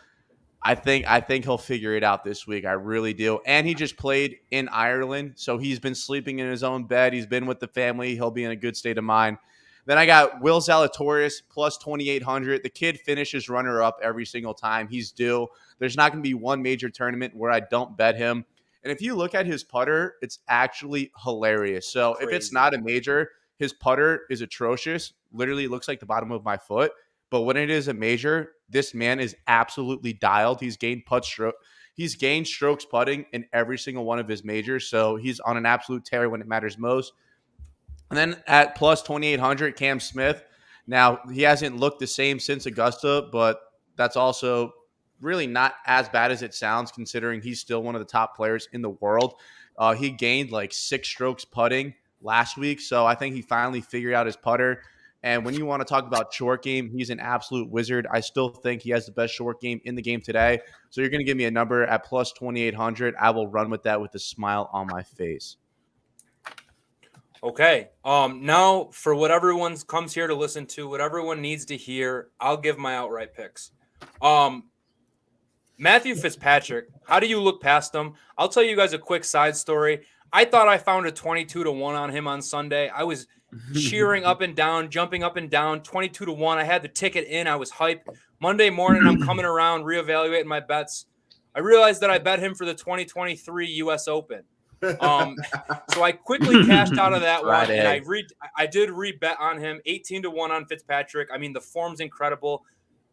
I think he'll figure it out this week. I really do. And he just played in Ireland, so he's been sleeping in his own bed. He's been with the family. He'll be in a good state of mind. Then I got Will Zalatoris plus 2,800. The kid finishes runner-up every single time. He's due. There's not going to be one major tournament where I don't bet him. And if you look at his putter, it's actually hilarious. So if it's not a major, his putter is atrocious. Literally looks like the bottom of my foot. But when it is a major, this man is absolutely dialed. He's gained strokes putting in every single one of his majors. So he's on an absolute tear when it matters most. And then at plus 2,800, Cam Smith. Now, he hasn't looked the same since Augusta, but that's also really not as bad as it sounds considering he's still one of the top players in the world. He gained like 6 strokes putting last week. So I think he finally figured out his putter. And when you want to talk about short game, he's an absolute wizard. I still think he has the best short game in the game today. So you're going to give me a number at plus 2,800. I will run with that with a smile on my face. Okay. Now for what everyone comes here to listen to, what everyone needs to hear, I'll give my outright picks. Matthew Fitzpatrick, how do you look past him? I'll tell you guys a quick side story. I thought I found a 22 to 1 on him on Sunday. I was cheering up and down, jumping up and down, 22 to 1. I had the ticket in. I was hyped. Monday morning, I'm coming around, reevaluating my bets. I realized that I bet him for the 2023 U.S. Open. So I quickly cashed out of that one, and I did rebet on him, 18 to 1 on Fitzpatrick. I mean, the form's incredible,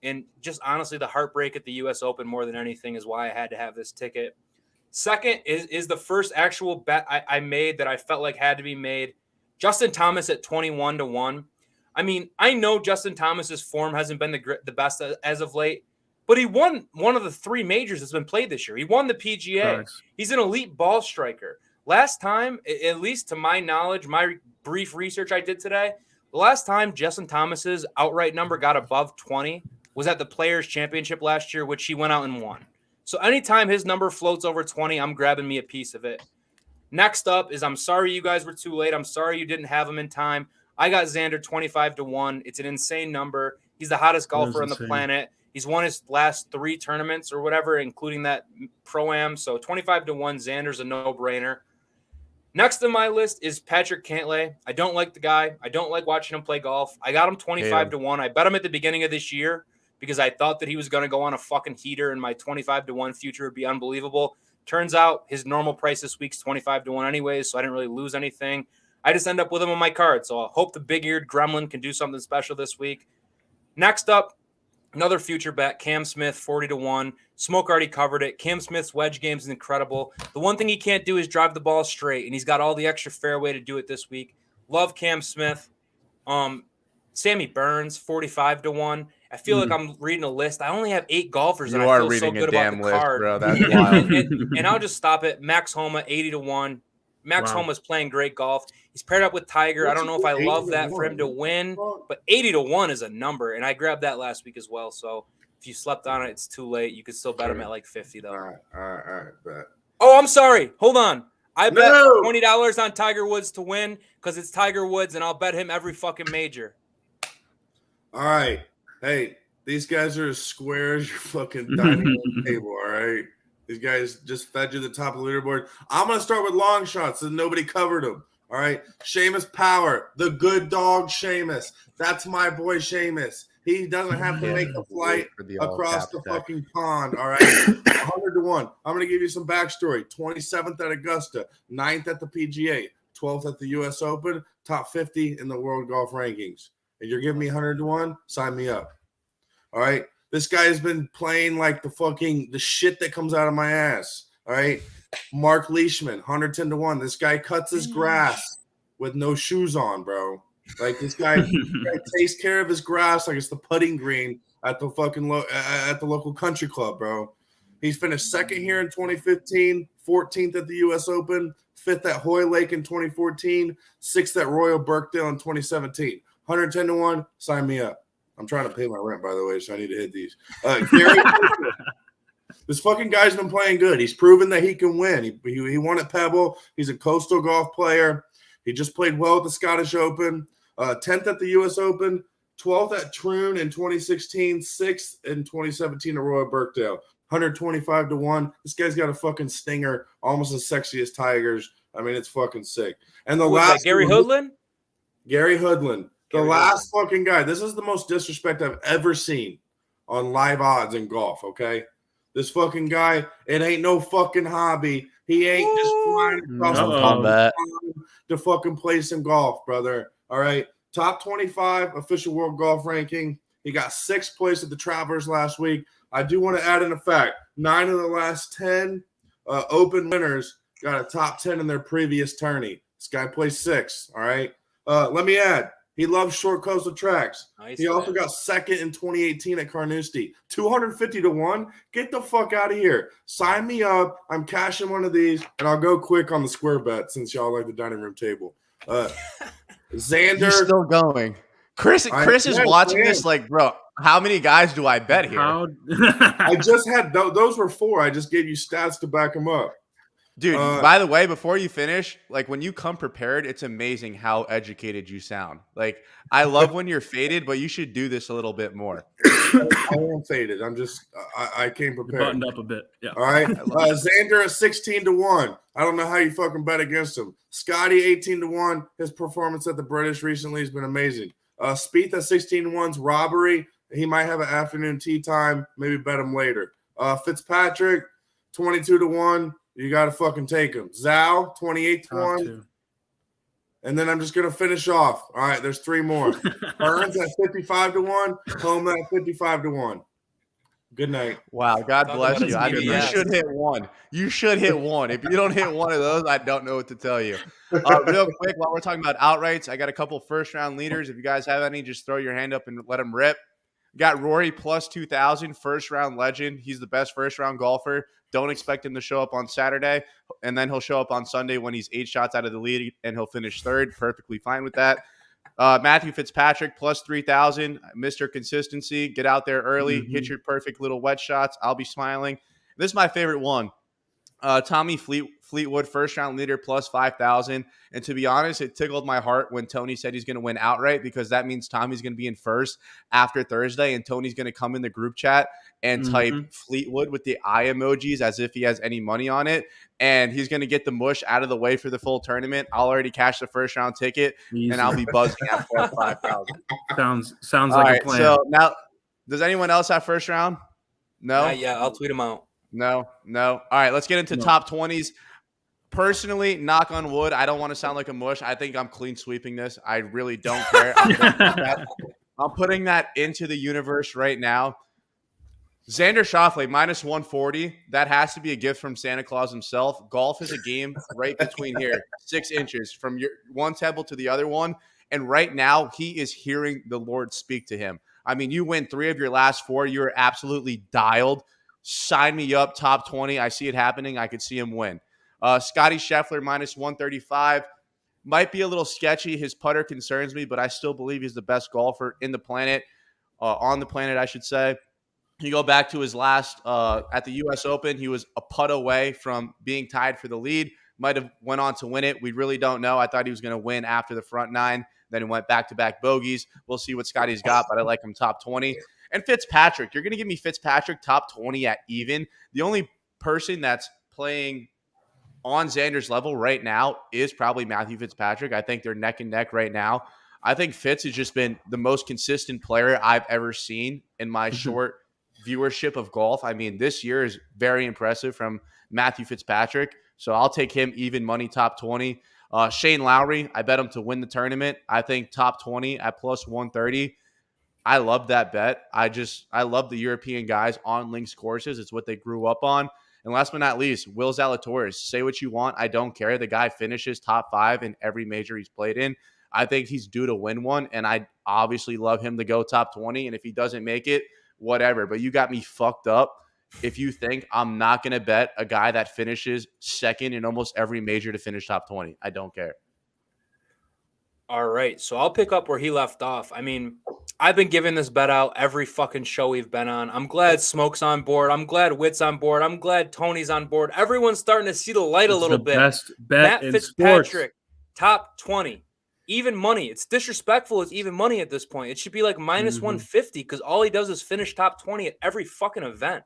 and just honestly, the heartbreak at the U.S. Open more than anything is why I had to have this ticket. Second is the first actual bet I made that I felt like had to be made. Justin Thomas at 21-1. I mean, I know Justin Thomas's form hasn't been the best as of late, but he won one of the 3 majors that's been played this year. He won the PGA. Nice. He's an elite ball striker. Last time, at least to my knowledge, my brief research I did today, the last time Justin Thomas's outright number got above 20 was at the Players Championship last year, which he went out and won. So anytime his number floats over 20, I'm grabbing me a piece of it. Next up is I'm sorry you guys were too late. I'm sorry you didn't have him in time. I got Xander 25-1. It's an insane number. He's the hottest golfer on the planet. He's won his last 3 tournaments or whatever, including that Pro-Am. So 25-1, Xander's a no-brainer. Next on my list is Patrick Cantlay. I don't like the guy. I don't like watching him play golf. I got him 25-1. I bet him at the beginning of this year because I thought that he was going to go on a fucking heater and my 25-1 future would be unbelievable. Turns out his normal price this week's 25-1 anyways, so I didn't really lose anything. I just end up with him on my card, so I hope the big-eared gremlin can do something special this week. Next up, another future bet, Cam Smith, 40-1. Smoke already covered it. Cam Smith's wedge game is incredible. The one thing he can't do is drive the ball straight, and he's got all the extra fairway to do it this week. Love Cam Smith. Sammy Burns, 45-1. I feel like I'm reading a list. I only have 8 golfers, and I feel so good about the card. Bro. That's wild. and I'll just stop it. Max Homa, 80-1. Max Homa's playing great golf. He's paired up with Tiger. I don't know if I love that for him to win, but 80-1 is a number, and I grabbed that last week as well. So if you slept on it, it's too late. You could still bet him at like 50 though. All right, bet. Oh, I'm sorry. Hold on. I bet $20 on Tiger Woods to win because it's Tiger Woods, and I'll bet him every fucking major. All right. Hey, these guys are as square as your fucking dining room table, all right? These guys just fed you the top of the leaderboard. I'm going to start with long shots, and nobody covered them, all right? Seamus Power, the good dog Seamus. That's my boy Seamus. He doesn't have to make a flight across the fucking pond, all right? 100-1. I'm going to give you some backstory. 27th at Augusta, 9th at the PGA, 12th at the U.S. Open, top 50 in the world golf rankings. And you're giving me 100-1? Sign me up. All right? This guy has been playing like the shit that comes out of my ass. All right? Mark Leishman, 110-1. This guy cuts his grass with no shoes on, bro. Like this guy takes care of his grass like it's the putting green at the fucking at the local country club, bro. He's finished second here in 2015, 14th at the U.S. Open, 5th at Hoy Lake in 2014, 6th at Royal Birkdale in 2017. 110-1, sign me up. I'm trying to pay my rent, by the way, so I need to hit these. Gary, this fucking guy's been playing good. He's proven that he can win. He won at Pebble. He's a coastal golf player. He just played well at the Scottish Open, 10th at the U.S. Open, 12th at Troon in 2016, 6th in 2017 at Royal Birkdale. 125-1. This guy's got a fucking stinger, almost as sexy as Tiger's. I mean, it's fucking sick. And the last Gary Hoodland? Gary Hoodland. The last fucking guy. This is the most disrespect I've ever seen on live odds in golf, okay? This fucking guy, it ain't no fucking hobby. He ain't just flying across the to fucking play some golf, brother. All right? Top 25 official world golf ranking. He got 6th place at the Travelers last week. I do want to add in a fact. 9 of the last 10 open winners got a top 10 in their previous tourney. This guy plays 6th, all right? Let me add. He loves short coastal tracks. Nice, he also got 2nd in 2018 at Carnoustie. 250-1. Get the fuck out of here. Sign me up. I'm cashing one of these, and I'll go quick on the square bet since y'all like the dining room table. Xander. You're still going. Chris is watching this like, bro, how many guys do I bet here? I just had those were 4. I just gave you stats to back them up. Dude, by the way, before you finish, like when you come prepared, it's amazing how educated you sound. Like, I love when you're faded, but you should do this a little bit more. I am faded. I'm just, I came prepared. Buttoned up a bit. Yeah. All right. Xander is 16-1. I don't know how you fucking bet against him. Scotty, 18-1. His performance at the British recently has been amazing. Spieth at 16-1's robbery. He might have an afternoon tea time. Maybe bet him later. Fitzpatrick, 22-1. You got to fucking take him. Zhao, 28-1. And then I'm just going to finish off. All right, there's 3 more. Burns at 55-1. Homa at 55-1. Good night. Wow, God Talk bless about you. his I mean, you BBS. should hit one. You should hit one. If you don't hit one of those, I don't know what to tell you. Real quick, while we're talking about outrights, I got a couple first-round leaders. If you guys have any, just throw your hand up and let them rip. Got Rory plus 2,000, first-round legend. He's the best first-round golfer. Don't expect him to show up on Saturday, and then he'll show up on Sunday when he's 8 shots out of the lead, and he'll finish third. Perfectly fine with that. Matthew Fitzpatrick plus 3,000, Mr. Consistency. Get out there early, hit your perfect little wet shots. I'll be smiling. This is my favorite one. Tommy Fleetwood, first round leader, plus 5,000. And to be honest, it tickled my heart when Tony said he's going to win outright, because that means Tommy's going to be in first after Thursday, and Tony's going to come in the group chat and type Fleetwood with the eye emojis as if he has any money on it. And he's going to get the mush out of the way for the full tournament. I'll already cash the first round ticket, and I'll be buzzing after that 5,000. Sounds like a plan. So now, does anyone else have first round? No? Yeah, I'll tweet him out. No. All right, let's get into top 20s. Personally, knock on wood, I don't want to sound like a mush. I think I'm clean sweeping this. I really don't care. I'm putting that into the universe right now. Xander Schauffele, minus 140. That has to be a gift from Santa Claus himself. Golf is a game right between here, 6 inches from your one temple to the other one. And right now, he is hearing the Lord speak to him. I mean, you win 3 of your last 4. You're absolutely dialed. Sign me up, top 20. I see it happening. I could see him win. Scotty Scheffler, minus 135. Might be a little sketchy. His putter concerns me, but I still believe he's the best golfer in the planet, on the planet, I should say. You go back to his last at the U.S. Open, he was a putt away from being tied for the lead. Might have went on to win it. We really don't know. I thought he was going to win after the front 9. Then he went back-to-back bogeys. We'll see what Scotty's got, but I like him top 20. And Fitzpatrick, you're going to give me Fitzpatrick top 20 at even. The only person that's playing on Xander's level right now is probably Matthew Fitzpatrick. I think they're neck and neck right now. I think Fitz has just been the most consistent player I've ever seen in my short viewership of golf. I mean, this year is very impressive from Matthew Fitzpatrick. So I'll take him even money top 20. Shane Lowry, I bet him to win the tournament. I think top 20 at plus 130. I love that bet. I love the European guys on links courses. It's what they grew up on. And last but not least, Will Zalatoris. Say what you want. I don't care. The guy finishes top 5 in every major he's played in. I think he's due to win one, and I obviously love him to go top 20. And if he doesn't make it, whatever. But you got me fucked up if you think I'm not going to bet a guy that finishes second in almost every major to finish top 20. I don't care. All right, so I'll pick up where he left off. I mean, I've been giving this bet out every fucking show we've been on. I'm glad Smoke's on board. I'm glad Witt's on board. I'm glad Tony's on board. Everyone's starting to see the light a little bit. Best bet Matt Fitzpatrick, top 20. Even money. It's disrespectful. It's even money at this point. It should be like minus 150 because all he does is finish top 20 at every fucking event.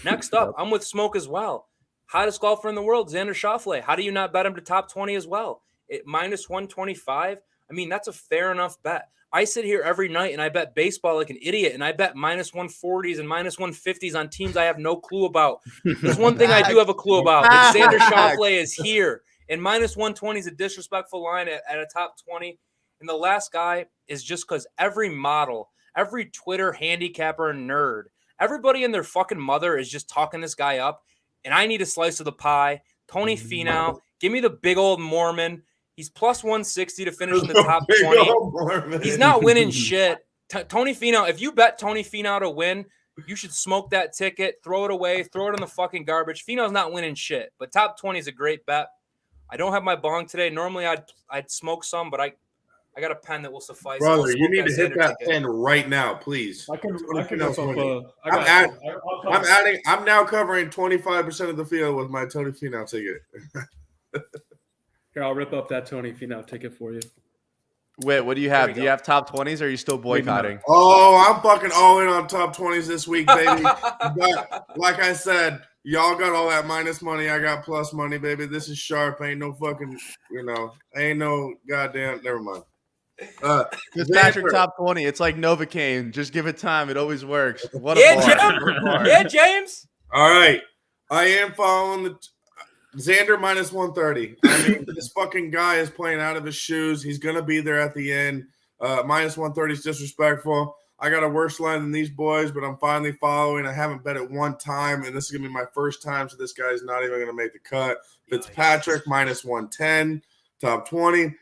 Next up, I'm with Smoke as well. Hottest golfer in the world, Xander Schauffele. How do you not bet him to top 20 as well? At minus 125. I mean, that's a fair enough bet. I sit here every night and I bet baseball like an idiot, and I bet minus 140s and minus 150s on teams I have no clue about. There's one thing I do have a clue about. That Xander Schauffele is here. And minus 120 is a disrespectful line at a top 20. And the last guy is just because every model, every Twitter handicapper and nerd, everybody and their fucking mother is just talking this guy up. And I need a slice of the pie. Tony Finau, give me the big old Mormon. He's plus 160 to finish in the top 20. He's not winning shit. Tony Finau, if you bet Tony Finau to win, you should smoke that ticket, throw it away, throw it in the fucking garbage. Finau's not winning shit, but top 20 is a great bet. I don't have my bong today. Normally I'd smoke some, but I got a pen that will suffice. Brother, you need to hit that pen right now, please. I'm now covering 25% of the field with my Tony Finau ticket. Here, I'll rip up that Tony Finau ticket for you. Wait, what do you have? Do you have top 20s, or are you still boycotting? Oh, I'm fucking all in on top 20s this week, baby. But like I said, y'all got all that minus money. I got plus money, baby. This is sharp. Ain't no fucking, ain't no goddamn. Never mind. Fitzpatrick top 20. It's like Novocaine. Just give it time. It always works. What a bar. Yeah, James. All right. I am following the Xander minus 130. I mean, this fucking guy is playing out of his shoes. He's going to be there at the end. Minus 130 is disrespectful. I got a worse line than these boys, but I'm finally following. I haven't bet it one time, and this is going to be my first time, so this guy's not even going to make the cut. Fitzpatrick, minus 110, top 20.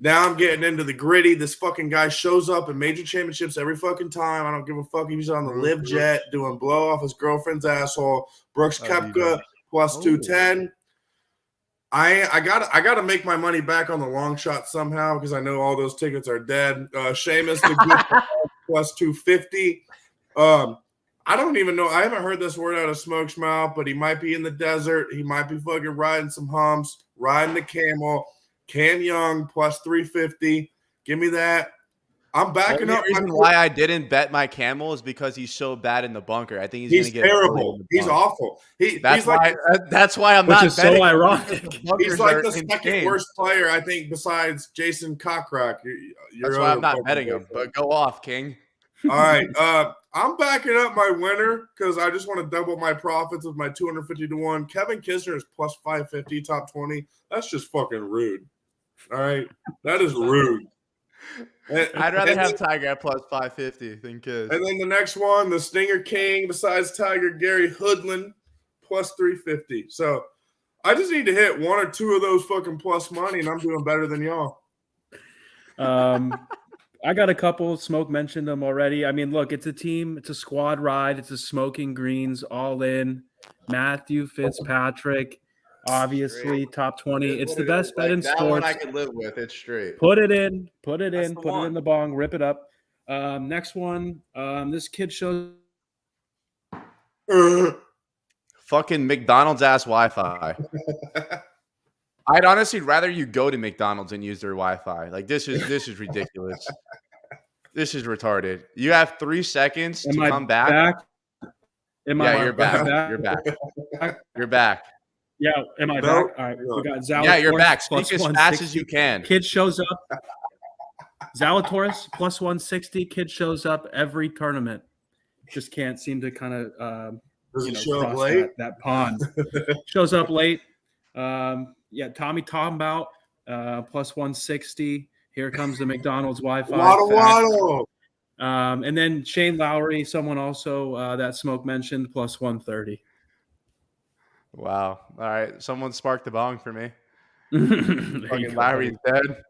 Now I'm getting into the gritty. This fucking guy shows up in major championships every fucking time. I don't give a fuck. He's on the live jet doing blow off his girlfriend's asshole. Brooks Koepka, plus 210. I gotta make my money back on the long shot somehow because I know all those tickets are dead. Seamus the good plus 250. I don't even know. I haven't heard this word out of Smoke's mouth, but he might be in the desert. He might be fucking riding some humps, riding the camel. Cam Young plus 350. Give me that. I'm backing up. The reason why I didn't bet my camel is because he's so bad in the bunker. I think he's terrible. He's awful. That's why I'm which not is betting. so ironic. He's like the second worst player, I think, besides Jason Cockrock. That's why I'm not betting him. But go off, King. All right. I'm backing up my winner because I just want to double my profits with my 250 to 1. Kevin Kisner is plus 550, top 20. That's just fucking rude. All right. That is rude. I'd rather have Tiger at plus 550 than Kiss. And then the next one, the Stinger King, besides Tiger, Gary Hoodland, plus 350. So I just need to hit one or two of those fucking plus money, and I'm doing better than y'all. I got a couple. Smoke mentioned them already. I mean, look, it's a team. It's a squad ride. It's a Smoking Greens all in. Matthew Fitzpatrick. Obviously, straight. top 20. It's the best bet in sports. That one I can live with. It's straight. Put it in. Put it in the bong. Rip it up. Next one. This kid shows. Fucking McDonald's ass Wi-Fi. I'd honestly rather you go to McDonald's and use their Wi-Fi. Like this is ridiculous. This is retarded. You have 3 seconds to come back. You're back. You're back. You're back. Yeah, am I back? All right, we got Zalatoris. Yeah, you're back. Speak as fast as you can. Kid shows up. Zalatoris plus 160. Kid shows up every tournament. Just can't seem to kind of show up cross late? that pond. Shows up late. Tommy Tombout plus 160. Here comes the McDonald's Wi-Fi. Waddle. And then Shane Lowry, someone also that Smoke mentioned, plus 130. Wow. All right. Someone sparked the bong for me. Fucking Lowry's dead.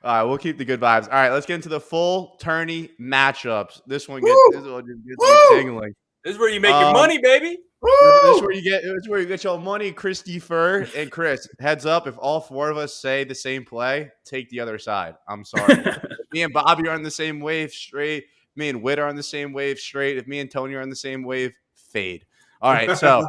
All right. We'll keep the good vibes. All right. Let's get into the full tourney matchups. This one gets me tingling. This is where you make your money, baby. This is where you get your money, Christy Fur and Chris. Heads up, if all four of us say the same play, take the other side. I'm sorry. Me and Bobby are on the same wave, straight. Me and Whit are on the same wave, straight. If me and Tony are on the same wave, fade. All right, so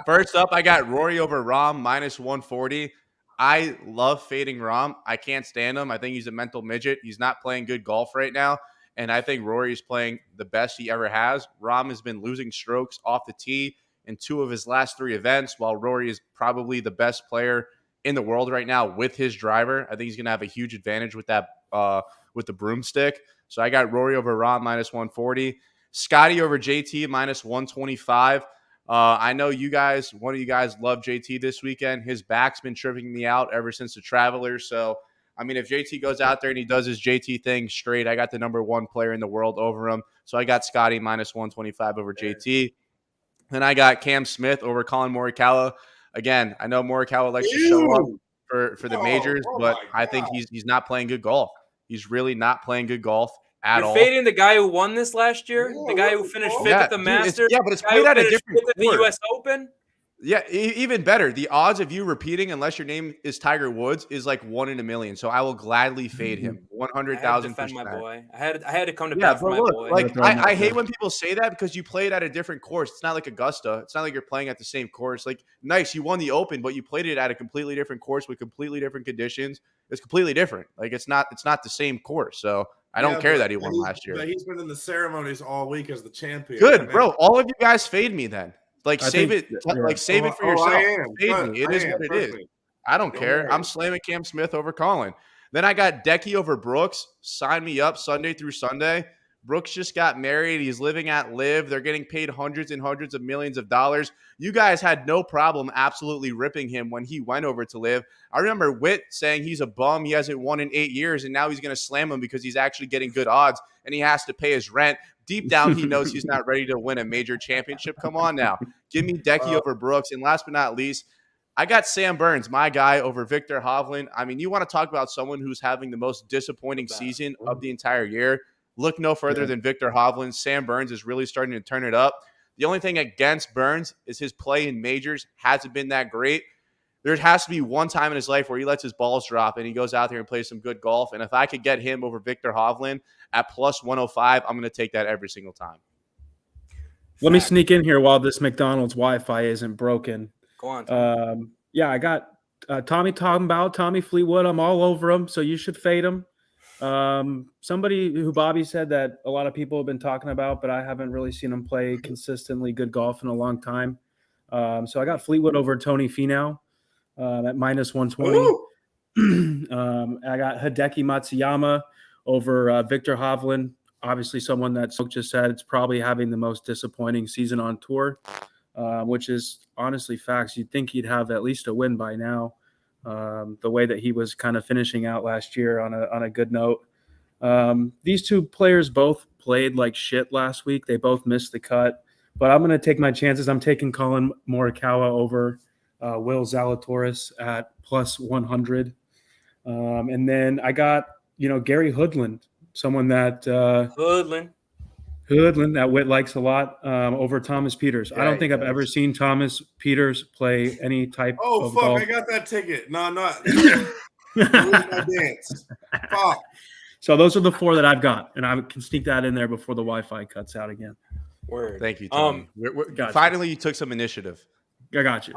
first up, I got Rory over Rahm, minus 140. I love fading Rahm. I can't stand him. I think he's a mental midget. He's not playing good golf right now. And I think Rory is playing the best he ever has. Rahm has been losing strokes off the tee in 2 of his last 3 events, while Rory is probably the best player in the world right now with his driver. I think he's going to have a huge advantage with that with the broomstick. So I got Rory over Rahm, minus 140. Scotty over JT, minus 125. I know one of you guys love JT this weekend. His back's been tripping me out ever since the Travelers. So I mean, if JT goes out there and he does his JT thing straight, I got the number 1 player in the world over him. So I got Scotty minus 125 over JT. Then I got Cam Smith over Colin Morikawa. Again, I know Morikawa likes to show up for the majors, but I think he's not playing good golf. He's really not playing good golf at all. You're fading the guy who won this last year? The guy who finished 5th at the Masters? But it's played at a different course. At the U.S. Open? Yeah, even better. The odds of you repeating, unless your name is Tiger Woods, is like 1 in a million. So I will gladly fade him. 100,000%. My boy. I had to come to bat for my boy. Like I hate when people say that because you played at a different course. It's not like Augusta. It's not like you're playing at the same course. Like, nice, you won the Open, but you played it at a completely different course with completely different conditions. It's completely different. Like it's not the same course. So I don't care that he won last year. But he's been in the ceremonies all week as the champion. Good, bro. All of you guys fade me then. Like save it for yourself. Fade me. It is what it is. I don't care. I'm slamming Cam Smith over Colin. Then I got Decky over Brooks. Sign me up Sunday through Sunday. Brooks just got married. He's living at Live. They're getting paid hundreds and hundreds of millions of dollars. You guys had no problem absolutely ripping him when he went over to Live. I remember Witt saying he's a bum. He hasn't won in 8 years, and now he's going to slam him because he's actually getting good odds, and he has to pay his rent. Deep down, he knows he's not ready to win a major championship. Come on now. Give me Decky over Brooks. And last but not least, I got Sam Burns, my guy, over Victor Hovland. I mean, you want to talk about someone who's having the most disappointing season of the entire year. Look no further than Victor Hovland. Sam Burns is really starting to turn it up. The only thing against Burns is his play in majors hasn't been that great. There has to be one time in his life where he lets his balls drop and he goes out there and plays some good golf. And if I could get him over Victor Hovland at plus 105, I'm going to take that every single time. Let me sneak in here while this McDonald's Wi-Fi isn't broken. Go on. Yeah, I got Tommy talking about Tommy Fleetwood. I'm all over him, so you should fade him. Somebody who Bobby said that a lot of people have been talking about, but I haven't really seen him play consistently good golf in a long time. So I got Fleetwood over Tony Finau at minus 120. I got Hideki Matsuyama over Victor Hovland. Obviously, someone that Smoke just said it's probably having the most disappointing season on tour, which is honestly facts. You'd think he'd have at least a win by now. The way that he was kind of finishing out last year on a good note. These two players both played like shit last week. They both missed the cut, but I'm going to take my chances. I'm taking Colin Morikawa over Will Zalatoris at plus 100. And then I got, Gary Hoodland, someone that Hoodland that Witt likes a lot over Thomas Peters. I don't think I've ever seen Thomas Peters play any type of golf. Oh, fuck, I got that ticket. No, not. Lose my dance. Fuck. So those are the four that I've got, and I can sneak that in there before the Wi-Fi cuts out again. Word. Thank you, Tommy. Finally, you took some initiative. I got you.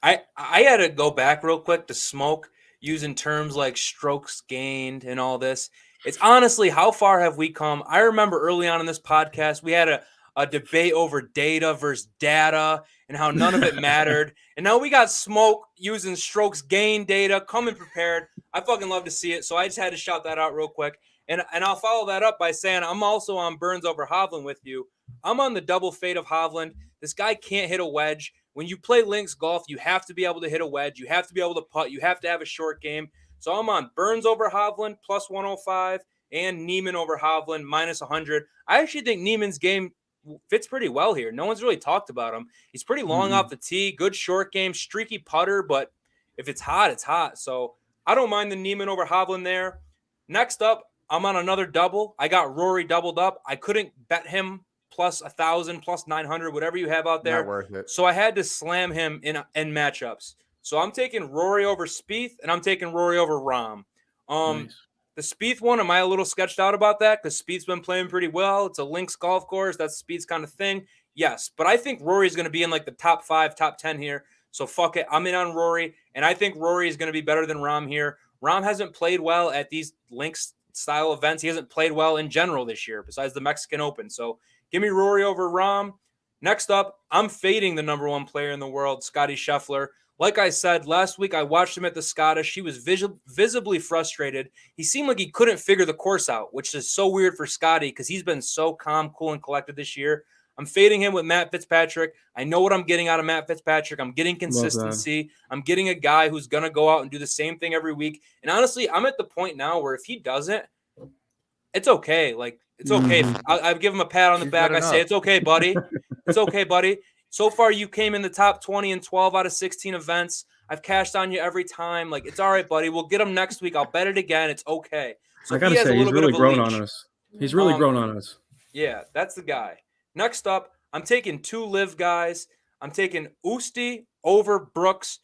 I had to go back real quick to Smoke using terms like strokes gained and all this. It's honestly, how far have we come? I remember early on in this podcast, we had a debate over data versus data and how none of it mattered. And now we got Smoke using strokes gain data, coming prepared. I fucking love to see it. So I just had to shout that out real quick. And I'll follow that up by saying I'm also on Burns over Hovland with you. I'm on the double fade of Hovland. This guy can't hit a wedge. When you play links golf, you have to be able to hit a wedge. You have to be able to putt. You have to have a short game. So I'm on Burns over Hovland plus 105 and Neiman over Hovland minus 100. I actually think Neiman's game fits pretty well here. No one's really talked about him. He's pretty long off the tee, good short game, streaky putter, but if it's hot, it's hot. So I don't mind the Neiman over Hovland there. Next up, I'm on another double. I got Rory doubled up. I couldn't bet him plus 1,000, plus 900, whatever you have out there. Not worth it. So I had to slam him in matchups. So I'm taking Rory over Spieth, and I'm taking Rory over Rahm. Nice. The Spieth one, am I a little sketched out about that? Because Spieth's been playing pretty well. It's a links golf course. That's Spieth's kind of thing. Yes, but I think Rory's going to be in like the top 5, top 10 here. So fuck it. I'm in on Rory, and I think Rory is going to be better than Rahm here. Rahm hasn't played well at these links style events. He hasn't played well in general this year, besides the Mexican Open. So give me Rory over Rahm. Next up, I'm fading the number 1 player in the world, Scotty Scheffler. Like I said, last week I watched him at the Scottish. He was visibly frustrated. He seemed like he couldn't figure the course out, which is so weird for Scotty because he's been so calm, cool, and collected this year. I'm fading him with Matt Fitzpatrick. I know what I'm getting out of Matt Fitzpatrick. I'm getting consistency. I'm getting a guy who's going to go out and do the same thing every week. And honestly, I'm at the point now where if he doesn't, it's okay. Like, it's okay. I give him a pat on the back. I say, it's okay, buddy. It's okay, buddy. So far, you came in the top 20 in 12 out of 16 events. I've cashed on you every time. Like, it's all right, buddy. We'll get him next week. I'll bet it again. It's okay. So I got to say, he's really grown on us. He's really grown on us. Yeah, that's the guy. Next up, I'm taking 2 live guys. I'm taking Usti over Brooks.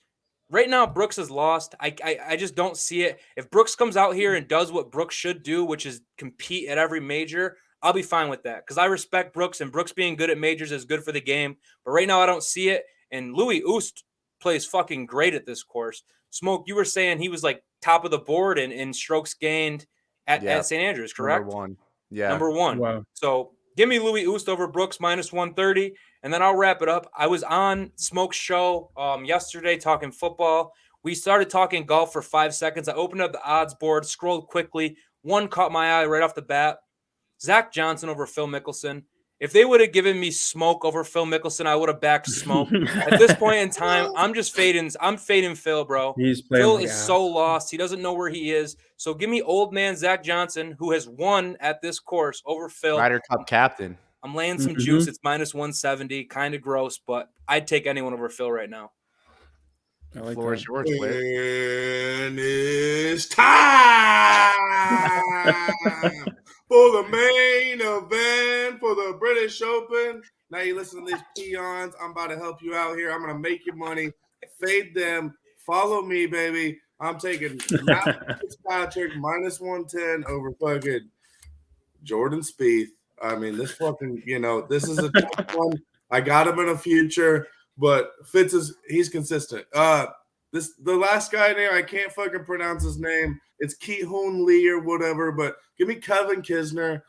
Right now, Brooks is lost. I just don't see it. If Brooks comes out here and does what Brooks should do, which is compete at every major, I'll be fine with that because I respect Brooks, and Brooks being good at majors is good for the game. But right now, I don't see it. And Louis Oosthuizen plays fucking great at this course. Smoke, you were saying he was like top of the board in strokes gained at St. Andrews, correct? Number 1. Yeah. Number 1. Wow. So give me Louis Oosthuizen over Brooks minus 130, and then I'll wrap it up. I was on Smoke's show yesterday talking football. We started talking golf for 5 seconds. I opened up the odds board, scrolled quickly. One caught my eye right off the bat. Zach Johnson over Phil Mickelson. If they would have given me Smoke over Phil Mickelson, I would have backed Smoke. At this point in time, I'm fading Phil, bro. He's playing Phil like is ass. so lost. He doesn't know where he is. So give me old man Zach Johnson, who has won at this course, over Phil. Ryder Cup captain. I'm laying some juice. It's minus 170. Kind of gross, but I'd take anyone over Phil right now. I like Floor is that. yours, Whit. And it's time for the main event for the British Open. Now you listen to these peons. I'm about to help you out here. I'm going to make you money. Fade them. Follow me, baby. I'm taking Matt Fitzpatrick minus 110 over fucking Jordan Spieth. I mean, this fucking, this is a tough one. I got him in a future, but he's consistent. The last guy there, I can't fucking pronounce his name. It's Ki-Hoon Lee or whatever, but give me Kevin Kisner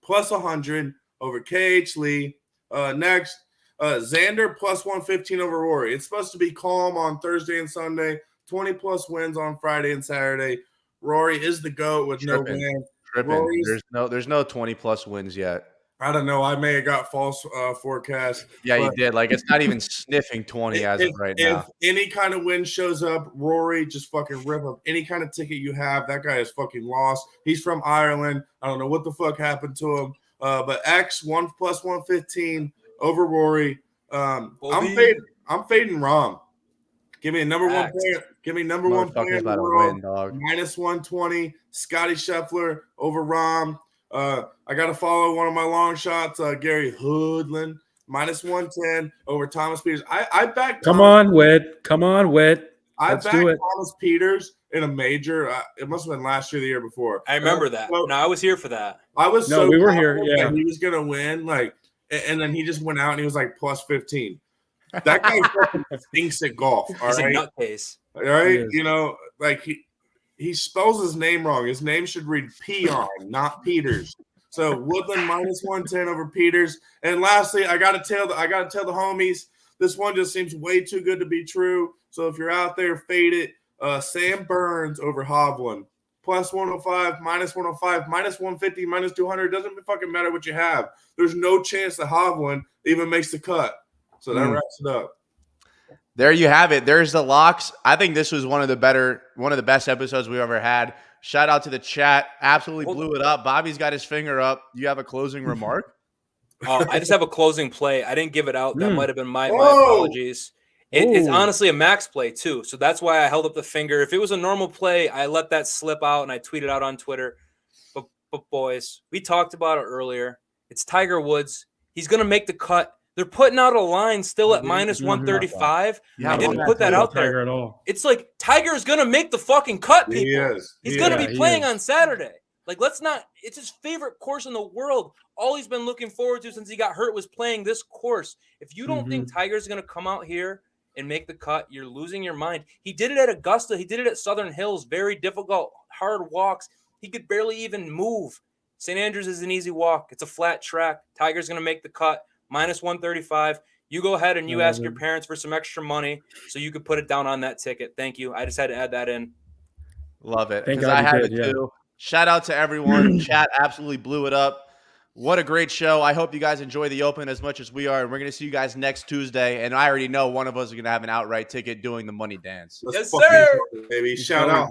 plus 100 over KH Lee. Next, Xander plus 115 over Rory. It's supposed to be calm on Thursday and Sunday, 20 plus wins on Friday and Saturday. Rory is the GOAT with no win. There's no 20 plus wins yet. I don't know. I may have got false forecast. Yeah, you did. Like, it's not even sniffing 20 as of right now. If any kind of win shows up, Rory, just fucking rip up any kind of ticket you have. That guy is fucking lost. He's from Ireland. I don't know what the fuck happened to him. But X 1 plus 115 over Rory. I'm fading Rahm. Give me a number one player. Give me number one player in the world. Minus 120. Scotty Scheffler over Rahm. I got to follow one of my long shots, Gary Hoodland, minus 110 over Thomas Peters. I backed. Come on, Whit. I backed Thomas Peters in a major. It must have been last year, the year before. I remember that. No, I was here for that. We were here. Yeah, he was gonna win. And then he just went out and he was like plus 15. That guy fucking stinks at golf. He's a nutcase. All right, he spells his name wrong. His name should read Peon, not Peters. So Woodland minus 110 over Peters. And lastly, I gotta tell the homies, this one just seems way too good to be true. So if you're out there, fade it. Sam Burns over Hovland. Plus 105, minus 105, minus 150, minus 200. Doesn't fucking matter what you have. There's no chance that Hovland even makes the cut. So that wraps it up. There you have it. There's the locks. I think this was one of the best episodes we've ever had. Shout out to the chat. Absolutely blew it up. Bobby's got his finger up. You have a closing remark? I just have a closing play. I didn't give it out. That might have been my apologies. It's honestly a max play too. So that's why I held up the finger. If it was a normal play, I let that slip out and I tweeted out on Twitter. But boys, we talked about it earlier. It's Tiger Woods. He's going to make the cut. They're putting out a line still at minus 135. I didn't put that out there. At all. It's like Tiger is going to make the fucking cut, people. He's going to be playing on Saturday. Like, let's not – it's his favorite course in the world. All he's been looking forward to since he got hurt was playing this course. If you don't think Tiger's going to come out here and make the cut, you're losing your mind. He did it at Augusta. He did it at Southern Hills. Very difficult, hard walks. He could barely even move. St. Andrews is an easy walk. It's a flat track. Tiger's going to make the cut. Minus 135. You go ahead and you ask your parents for some extra money so you could put it down on that ticket. Thank you. I just had to add that in. Love it. Because I had it too. Shout out to everyone. Chat absolutely blew it up. What a great show. I hope you guys enjoy the Open as much as we are. And we're going to see you guys next Tuesday. And I already know one of us is going to have an outright ticket doing the money dance. Yes, sir. Baby. Shout out.